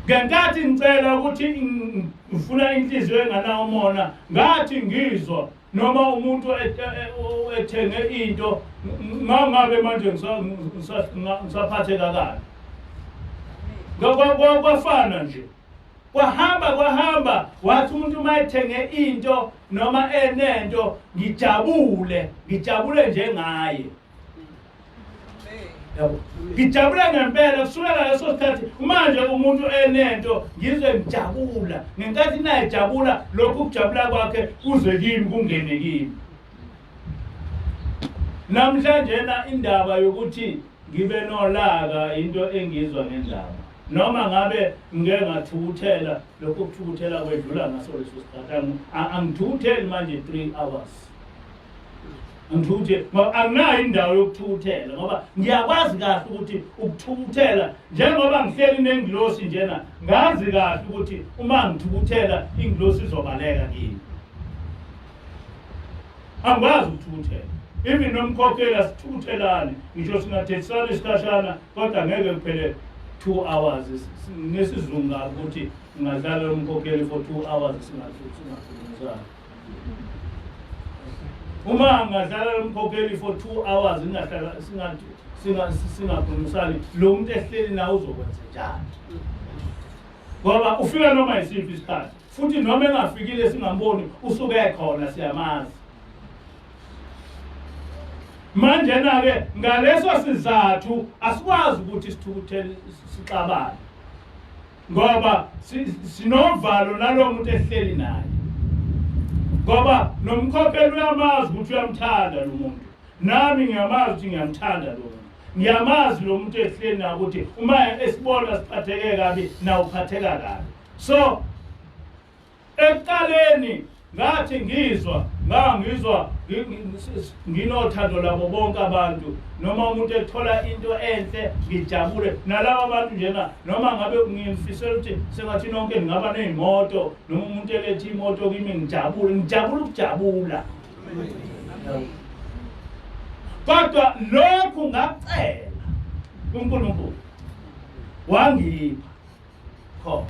ngenkathi ngicela ukuthi ngifuna inhliziyo engenawo umona ngathi ngizwa noma umuntu ethenge into ngabe manje ngisaphatheka kabi kwafana nje kwahamba wathi umuntu mayethenge into noma enento ngijabule njengaye yabo ngijabula ngempela kusukela leso sikhathi manje umuntu enento ngizwe ngijabula ngenkathi naye jabula lokhu kujabula kwakhe kuze kimi kungene kimi namhlanje na indaba yokuthi ngibe nolaka into engizwa ngendaba noma ngabe ngeke ngathukuthela lokhu kuthukuthela kwedlula ngaso leso sikhathi angithukutheli manje 3 hours ngithukuthela ngoba anginayo indawo yokuthukuthela ngoba ngiyakwazi kahle ukuthi ukuthukuthela njengoba ngihleli nengilosi njena ngazi kahle ukuthi uma ngithukuthela ingilosi izobaleka kimi angikwazi ukuthukuthela even nomkhokheli asithukuthelane ngisho singathethisana isikhashana kodwa ngeke kuphele 2 hours nesizungu ukuthi ngadlala umkhokheli for 2 hours singakhulumisana uma ngadlala umkhokheli for 2 hours ngingahlala singakhulumisani lo muntu ehleli nawe uzokwenza njani ngoba ufika noma isiphi isikhathi futhi noma engafikile singamboni usuke ekhona siyamazi manje na-ke ngaleso sizathu asikwazi ukuthi sithukuthele sixabane ngoba sinovalo nalo muntu ehleli naye ngoba nomkhokheli uyamazi ukuthi uyamthanda lo muntu nami ngiyamazi ukuthi ngiyamthanda lo muntu ngiyamazi lo muntu ehleli naye ukuthi uma esibona siphatheke kabi nawe uphatheka kabi so ekuqaleni ngathi ngizwa nginothando labo bonke abantu noma umuntu ethola into enhle ngijabule nalabo abantu njena noma ngabe ngimfisela ukuthi sengathi nonke ngingaba nezimoto noma umuntu elethe imoto kimi ngijabula ukujabula kodwa lokhu ngacela uNkulunkulu wangipha khona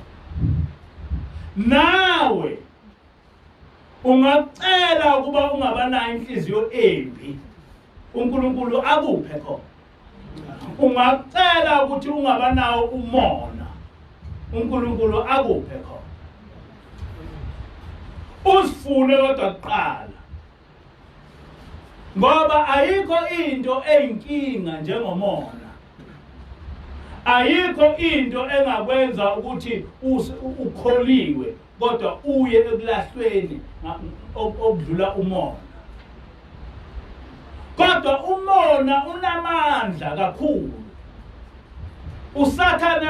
nawe ungacela ukuba ungabanayo inhliziyo embi uNkulunkulu akuphe khona ungacela ukuthi ungabanawo umona uNkulunkulu akuphe khona usifune kodwa kuqala ngoba ayikho into eyinkinga njengomona ayikho into engakwenza ukuthi ukholiwe kodwa uye ekulahlweni okudlula umona. Kodwa umona unamandla kakhulu. Usathane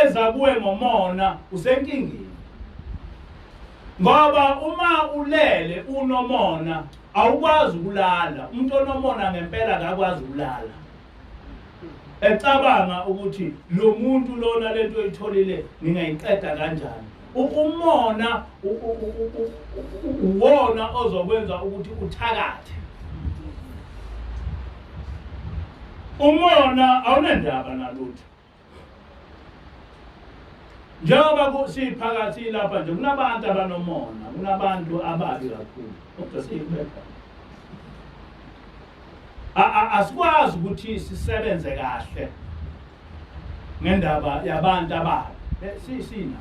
eza kuwe ngomona usenkingeni. Ngoba uma ulele unomona awukwazi ukulala. Umuntu onomona ngempela akakwazi ukulala. Ecabanga ukuthi lo muntu lona lento oyitholile ningayiqeda kanjani. Umona uwona ozokwenza ukuthi uthakathe. Umona awunendaba nalutho. Njengoba siphakathi lapha nje kunabantu abanomona, kunabantu ababi kakhulu. Kodwa siyibeka. Asikwazi ukuthi sisebenze kahle ngendaba yabantu ababi. Sina.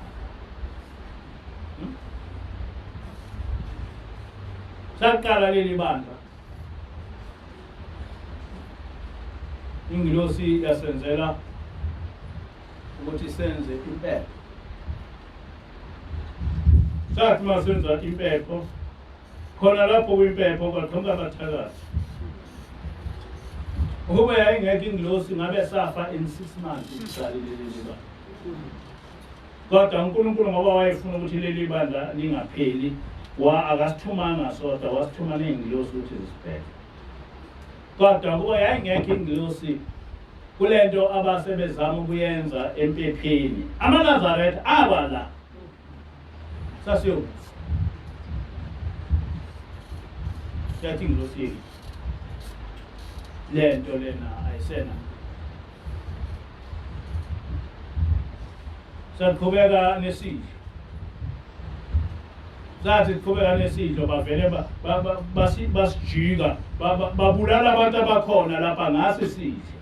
Saqala leli bandla. Ingilosi yasenzela ukuthi senze impepho. Sathi masenza impepho khona lapho kwimpepho kwaqhamuka abathakathi. Ukuba yayingekho ingilosi ngabe safa in 6 months iqalile leli bandla. Kodwa uNkulunkulu ngoba wayefuna ukuthi leli bandla lingapheli akasithumanga sodwa wasithuma neingilosi ukuthi zisiphethe. Kodwa kuba yayingekho ingilosi kulento abasebezama ukuyenza empepheni. AmaNazaretha abala sasiyo. Yathi ingilosi lento lena ayisena. Saqhubeka nesidlo. Sathi siqhubeka nesidlo bavele basijika babulala abantu abakhona lapha ngase sidlo.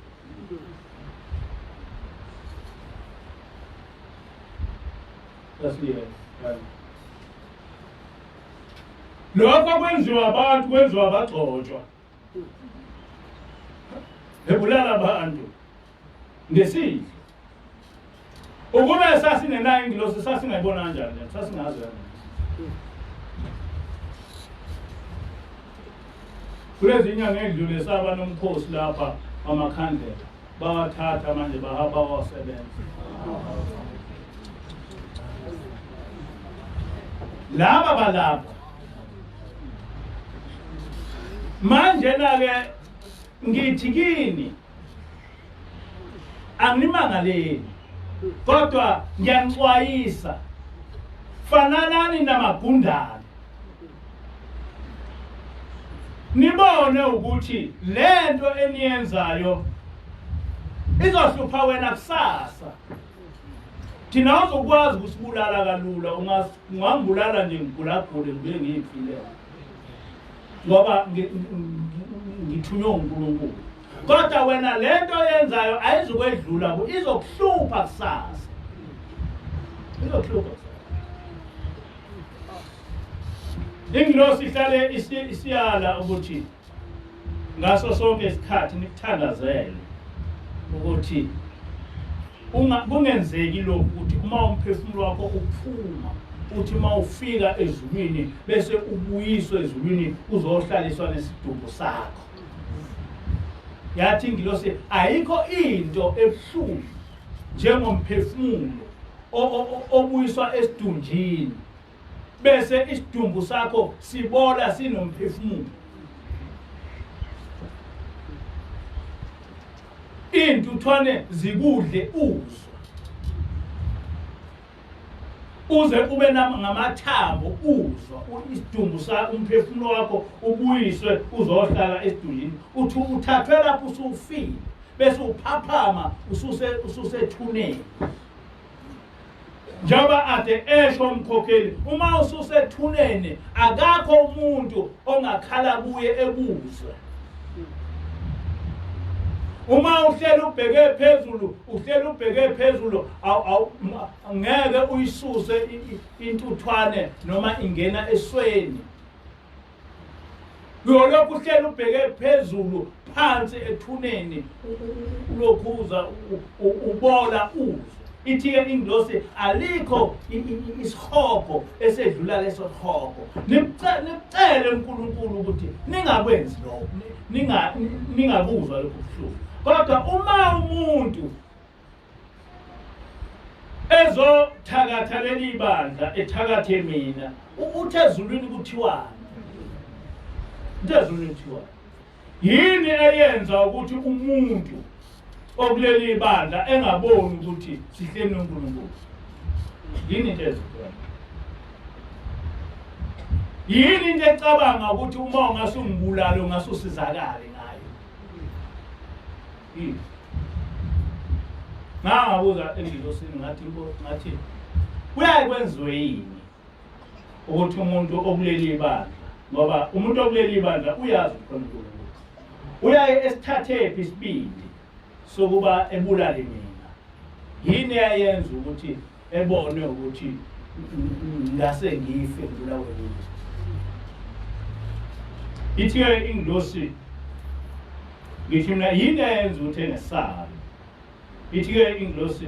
Sasiye. Lokho kwenziwa abantu kwenziwa abagcotshwa. Bebulala abantu ngesidlo. Ukube sasingenayo ingilosi sasingayibona kanjani nje sasingazi kanjani. Kulezi inyanga edlule saba nomkhosi lapha amakhandlela bawathatha manje bahamba wasebenza. Laba balapha manje ke ngithi kini anginimangaleni kodwa ngiyanicwayisa fananani namagundane nibone ukuthi lento eniyenzayo izohlupha wena kusasa. Thina uzokwazi ukusibulala kalula ungangibulala nje ngigulagule ngibe ngiphile. Ngoba ngithunywe uNkulunkulu. Kodwa wena lento oyenzayo ayizokwedlula izokuhlupha kusasa. Izokuhlupha kusasa. Ingilosi ihlale isiyala ukuthi ngaso sonke isikhathi nikuthandazele ukuthi kungenzeki lokhu ukuthi uma umphefumulo wakho uphuma uthi uma ufika ezulwini bese ubuyiswe ezulwini uzohlaliswa nesidumbu sakho. Yathi ingilosi ayikho into ebuhlungu njengomphefumulo obuyiswa esidunjini bese isidumbu sakho sibola sinomphefumulo. Intuthwane zikudle uzwa uze ube ngamathambo uzwa isidumbu sakho umphefumulo wakho ubuyiswe uzohlala esidunjini uthi uthathwe lapho usufile bese uphaphama ususethuneni. Njoba ade esho umkhokheli uma ususethuneni akakho umuntu ongakhala kuye ebuzwe. Uma uhleli ubheke phezulu ngeke uyisuse intuthwane noma ingena esweni. Lokhu uhleli ubheke phezulu phansi ethuneni ulokhuza ubola uzwa. ithi-ke ingilosi alikho isihogo esedlula leso hogo. Nicele uNkulunkulu ukuthi ningakwenzi lokho, ningakuzwa lokho buhlungu. Kodwa uma umuntu ezothakathalela ibandla ethakathe mina, uthi ezulwini kuthiwani? Uthi ezulwini kuthiwani? Yini eyenza ukuthi umuntu okuleli ibandla engaboni ukuthi sihleli noNkulunkulu? Yini into ezikwenza? Yini into ecabanga ukuthi uma ungasungibulala ungasusizakala ngayo? Yini? Ngabuza engilosini ngathi kuyakwenziwe yini ukuthi umuntu okuleli ibandla, ngoba umuntu okuleli ibandla uyazi uNkulunkulu, uyaye esithathephi isibindi sokuba ebulale mina. Yini yayenza ukuthi ebone ukuthi ngase ngife ngibulawe yini? Ithi-ke ingilosi ngithi mina yini yayenza ukuthi engesabi? Ithi-ke ingilosi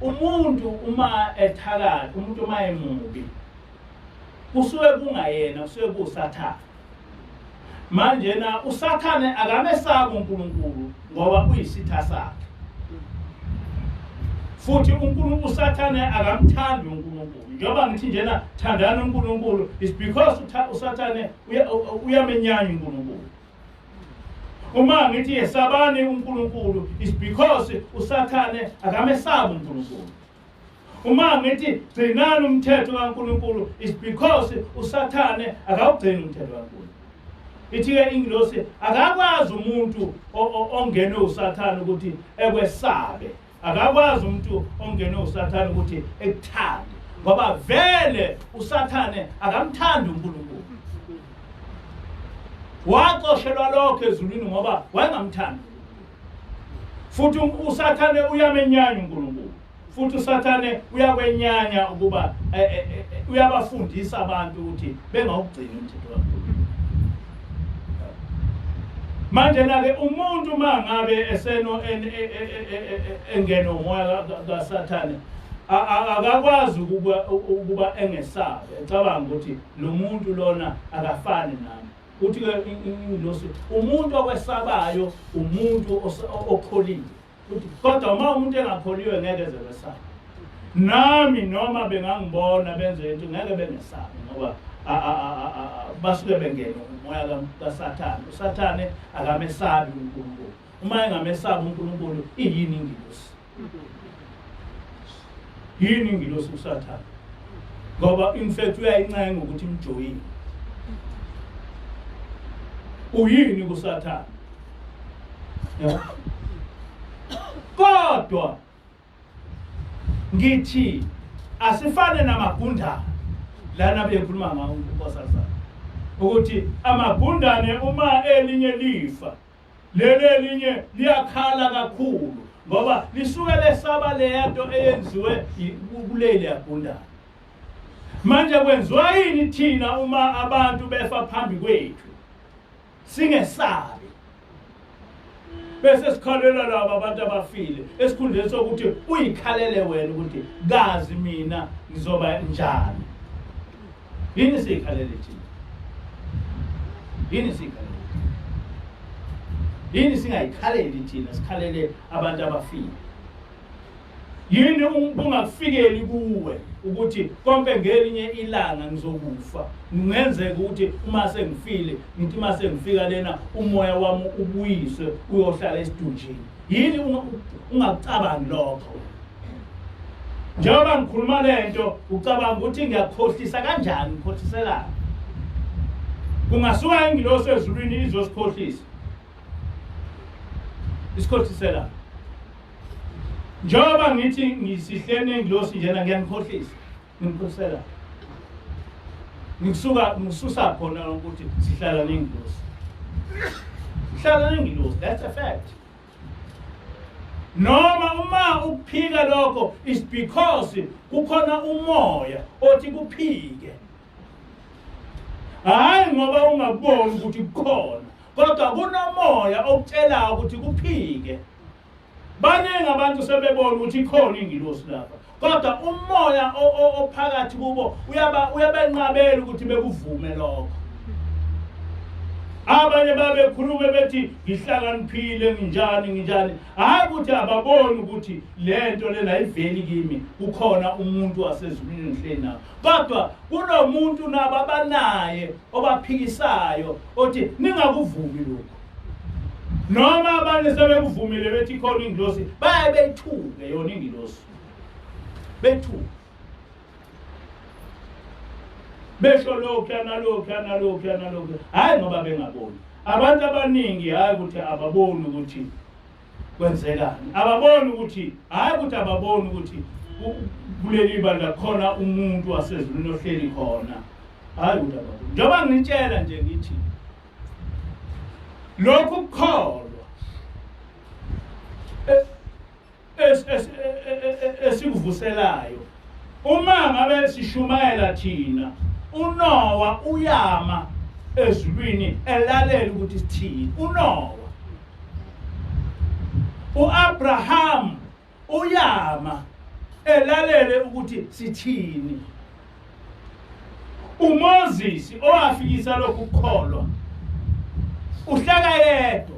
umuntu uma ethakatha, umuntu uma emubi, kusuke kungayena, kusuke kusathane. Manje na usathane akamesabi uNkulunkulu ngoba uyisitha sakhe. Futhi usathane akamthandi uNkulunkulu. Njengoba ngithi njena thandana uNkulunkulu, is because usathane uyamenyanya uNkulunkulu. Uma ngithi yesabani uNkulunkulu, is because usathane akamesabi uNkulunkulu. Uma ngithi gcinani umthetho kaNkulunkulu, is because usathane akawugcini umthetho kaNkulunkulu. Ithi-ke ingilosi akakwazi umuntu ongene usathane ukuthi ekwesabe, akakwazi umuntu ongene usathane ukuthi ekuthande, ngoba vele usathane akamthandi uNkulunkulu. Waxoshelwa lokho ezulwini ngoba wayengamthandi. Futhi usathane uyamenyanya uNkulunkulu, futhi usathane uyakwenyanya ukuba uyabafundisa abantu ukuthi bengawugcini umthetho kaNkulunkulu. Manje na-ke umuntu mangabe eseno engena umoya kaSathane akakwazi ukuba engesabe, ecabanga ukuthi lo muntu lona akafani nami. Uthi-ke ingilosi umuntu okwesabayo umuntu okholiwe. Uthi kodwa uma umuntu engakholiwe ngeke eze kwesabe. Nami noma bengangibona benze into ngeke bengesabe ngoba basuke bengena umoya kaSathane. uSathane akamesabi uNkulunkulu. Uma engamesabi uNkulunkulu, iyini ingilosi? Yini ingilosi uSathane? Ngoba in fact uyayincenga ukuthi imjoyine. Uyini kuSathane? Kodwa ngithi asifane namagundane lana bekhuluma ngawo uNkosazana ukuthi amagundane uma elinye lifa, leli elinye liyakhala kakhulu ngoba lisuke lesaba lento eyenziwe kuleli yagundane. Manje kwenziwa yini thina uma abantu befa phambi kwethu singesabi, bese sikhalela labo abantu abafile esikhundleni sokuthi uyikhalele wena ukuthi kazi mina ngizoba njani? Yini sikhalele thina? Yini sikhalele? Yini singayikhaleli thina, sikhalele abantu abafile? Yini ungakufikeli kuwe ukuthi konke ngelinye ilanga ngizokufa? Ngenzeka ukuthi uma sengifile, ngithi uma sengifika lena umoya wami ubuyiswe uyohlala esidunjini. Yini ungakucabangi lokho? Njengoba ngikhuluma lento ucabanga ukuthi ngiyakhohlisa kanjani? Ngikhohliselana? Kungasuka ingilosi ezulwini izosikhohlisa. Isikhohlisela. Njengoba ngithi ngisihlene ingilosi njena ngiyanikhohlisa. Ngikhohlisela. Ngisusa khona ukuthi sihlala nengilosi. Sihlala nengilosi, that's a fact. Noma uma ukuphika lokho is because kukhona umoya othi kuphike. Hayi ngoba ungaboni ukuthi kukhona, kodwa kunomoya okutshela ukuthi kuphike. baningi abantu sebebona ukuthi ikhona ingilosi lapha, kodwa umoya ophakathi kubo uyabenqabela ukuthi bekuvume lokho. Abanye babekhuluma bethi ngihlakaniphile nginjani, hayi ukuthi ababoni ukuthi lento lena ayiveli kimi, kukhona umuntu wasezulwini ngihleli nawo. Kodwa kunomuntu nabo abanaye obaphikisayo othi ningakuvumi lokho. Noma abanye sebekuvumile bethi ikhona ingilosi, baye bethuke yona ingilosi. Bethuke. Besho lokhu analokhu. Hayi ngoba bengaboni. Abantu abaningi hayi ukuthi ababoni ukuthi kwenzekani. Ababoni ukuthi kuleli bandla khona umuntu wasezulwini ohleli khona. Hayi ukuthi ababoni. Njengoba ngitshela nje ngithi lokhu kukholwa esikuvuselayo uma ngabe sishumayela thina, uNowa uyama ezulwini elalela ukuthi sithini. uNowa, uAbraham uyama elalele ukuthi sithini. uMoses owafikisa lokhu kukholwa uhlaka yedwa.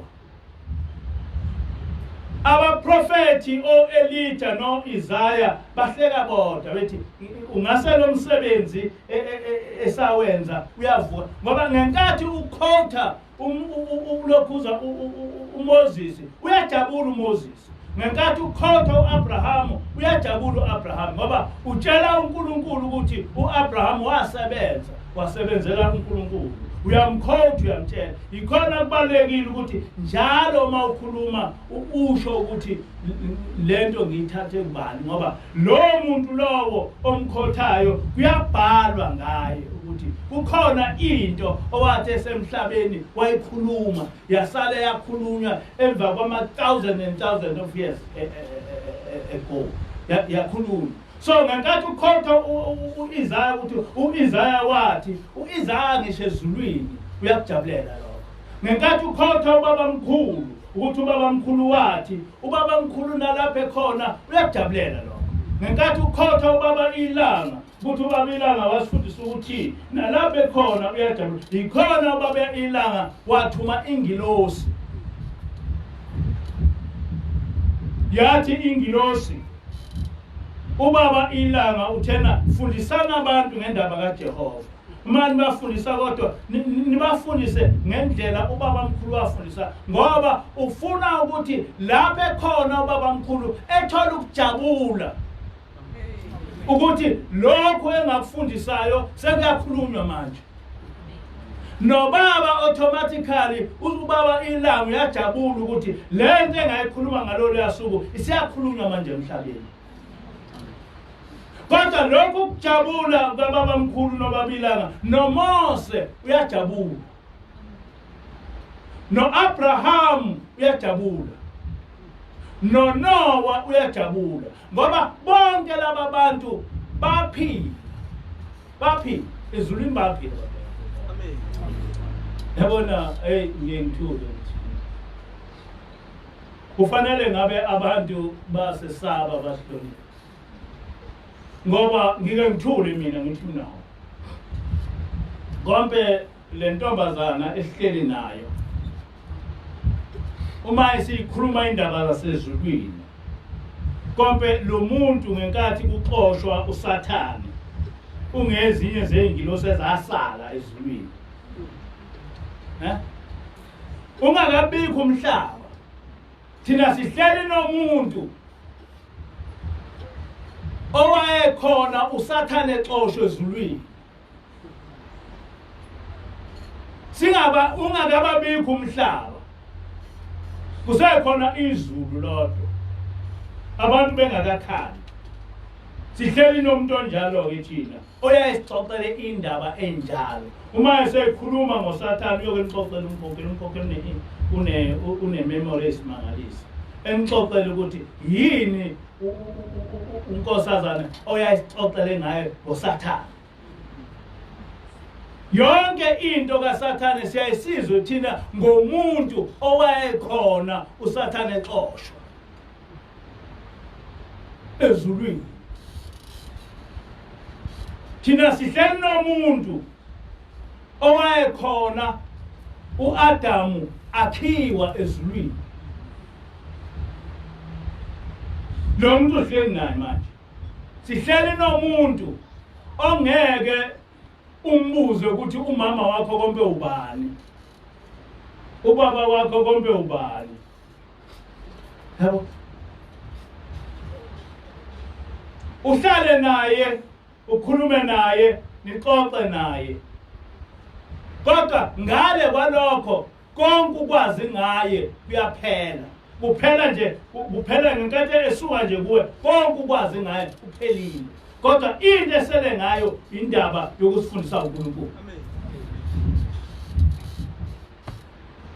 Abaprofeti Elijah no Isaiah bahleka bodwa bethi ungase lo msebenzi esawenza uyavuka, ngoba ngenkathi ukhotha ulokhuza uMoses uyajabula uMoses, ngenkathi ukhotha uAbraham uyajabula uAbraham, ngoba utshela uNkulunkulu ukuthi uAbraham wasebenzela uNkulunkulu. Uyamkhotha uyamtshela. Ikhona kubalekile ukuthi njalo uma ukhuluma usho ukuthi lento ngiyithathe kubani, ngoba lo muntu lowo omkhothayo kuyabhalwa ngaye ukuthi kukhona into owathi esemhlabeni wayikhuluma yasala yakhulunywa emva kwama-thousand and thousand of years ago yakhulunywa. So ngenkathi ukhotha uIsaiah ukuthi uIsaiah wathi, uIsaiah ngisho ezulwini uyakujabulela lokho. Ngenkathi ukhotha ubabamkhulu ukuthi ubabamkhulu wathi, ubabamkhulu nalapho ekhona uyakujabulela lokho. Ngenkathi ukhotha ubaba ilanga ukuthi ubaba ilanga wasifundisa ukuthi nalapho ekhona uyajabulela. Ikhona ubaba ilanga wathuma ingilosi, yathi ingilosi ubaba ilanga uthena fundisana abantu ngendaba kaJehova. Manje bafundisa kodwa nibafundise ngendlela ubaba mkhulu wafundisa, ngoba ufuna ukuthi lapho ekhona ubaba mkhulu ethola ukujabula ukuthi lokho engakufundisayo sekuyakhulunywa manje. Nobaba automatically ubaba ilanga uyajabula ukuthi lento engayikhuluma ngalolu yasuku isiyakhulunywa manje emhlabeni. Kodwa lokhu kujabula kababa mkhulu nobaba ilanga, noMose uyajabula, noAbraham uyajabula, noNowa uyajabula, ngoba bonke laba bantu baphila ezulwini, baphila. Amen. Yabona ngiyengithule kufanele ngabe abantu basesaba basihlonipha, ngoba ngike ngithule mina ngithi nawo konke le ntombazana esihleli nayo uma isikhuluma indaba zasezulwini, konke lo muntu ngenkathi kuxoshwa uSathane ungezinye zeingilosi ezasala ezulwini, ungakabikho umhlaba, thina sihleli nomuntu owayekhona uSathane exoshwe ezulwini. Ungakababikho umhlaba, kusekhona izulu lodwa, abantu bengakakhali. Sihleli nomuntu onjalo-ke thina oyayisixoxele indaba enjalo. Uma esekhuluma ngoSathane uyokunixoxela umkhokheli une-memory esimangalisa, enixoxele ukuthi yini unkosazana oyayisixoxele ngayo ngoSathane. Yonke into kaSathane siyayisizwe thina ngomuntu owayekhona uSathane exoshwa. ezulwini. Thina sihleli nomuntu owayekhona uAdamu akhiwa ezulwini. Lo muntu uhleli naye manje. Sihleli nomuntu ongeke umbuze ukuthi umama wakho konke ubani, ubaba wakho konke ubani. Yabo, uhlale naye, ukhulume naye, nixoxe naye, kodwa ngale kwalokho konke ukwazi ngaye kuyaphela. Kuphela ngenkathi esuka nje kuwe, konke ukwazi ngaye kuphelile. Kodwa into esele ngayo indaba yokusifundisa uNkulunkulu.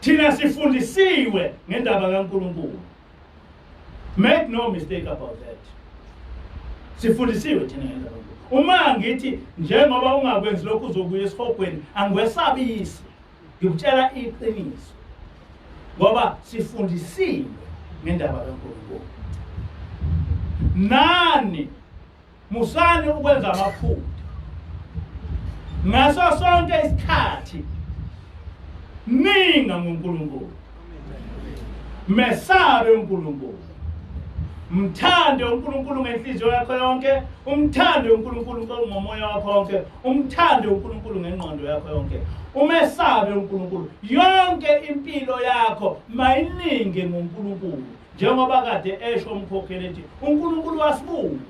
Thina sifundisiwe ngendaba kaNkulunkulu. Make no mistake about that. Sifundisiwe thina ngendaba kaNkulunkulu. Uma ngithi njengoba ungakwenzi lokhu uzokuya esihogweni, angiwesabisi. Ngikutshela iqiniso. Ngoba sifundisiwe ngendaba kaNkulunkulu. Nani musani ukwenza amaphutha. Ngaso sonke isikhathi ninga ngoNkulunkulu. Mesabe uNkulunkulu. Mthande uNkulunkulu ngenhliziyo yakho yonke, umthande uNkulunkulu ngomoya wakho wonke, umthande uNkulunkulu ngengqondo yakho yonke. Umesabe uNkulunkulu. Yonke impilo yakho mayininge ngoNkulunkulu. Njengoba kade esho umkhokheli ethi uNkulunkulu wasibumba.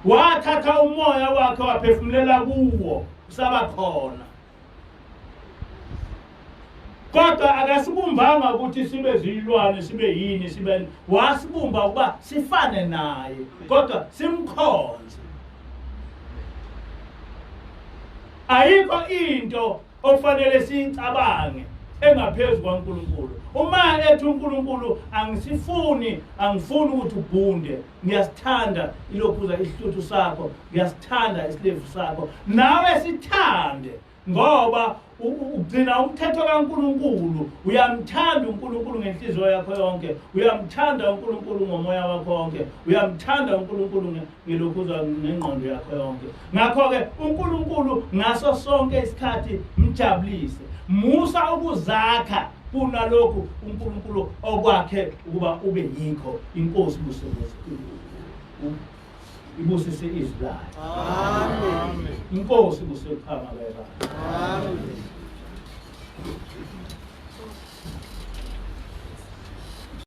Wathatha umoya wakhe waphefumulela kuwo usaba khona. Kodwa akasibumbanga ukuthi sibe zilwane, sibe yini, sibe wasibumba ukuba sifane naye, kodwa simkhonze. Ayikho into ofanele siyicabange engaphezulu kwaNkulunkulu. Uma ethi uNkulunkulu angifuni ukuthi ubhunde, ngiyasithanda ilokhuza isihluthu sakho, ngiyasithanda isilevu sakho, nawe sithande. Ngoba ugcina umthetho kaNkulunkulu, uyamthanda uNkulunkulu ngenhliziyo yakho yonke, uyamthanda uNkulunkulu ngomoya wakho wonke, uyamthanda uNkulunkulu ngelokhuza ngengqondo yakho yonke. Ngakho-ke uNkulunkulu ngaso sonke isikhathi mjabulise. Musa ukuzakha kunalokhu uNkulunkulu okwakhe ukuba ube yikho. Inkosi ibusise izwi layo. Amen. Inkosi kusekhama kaye. Amen.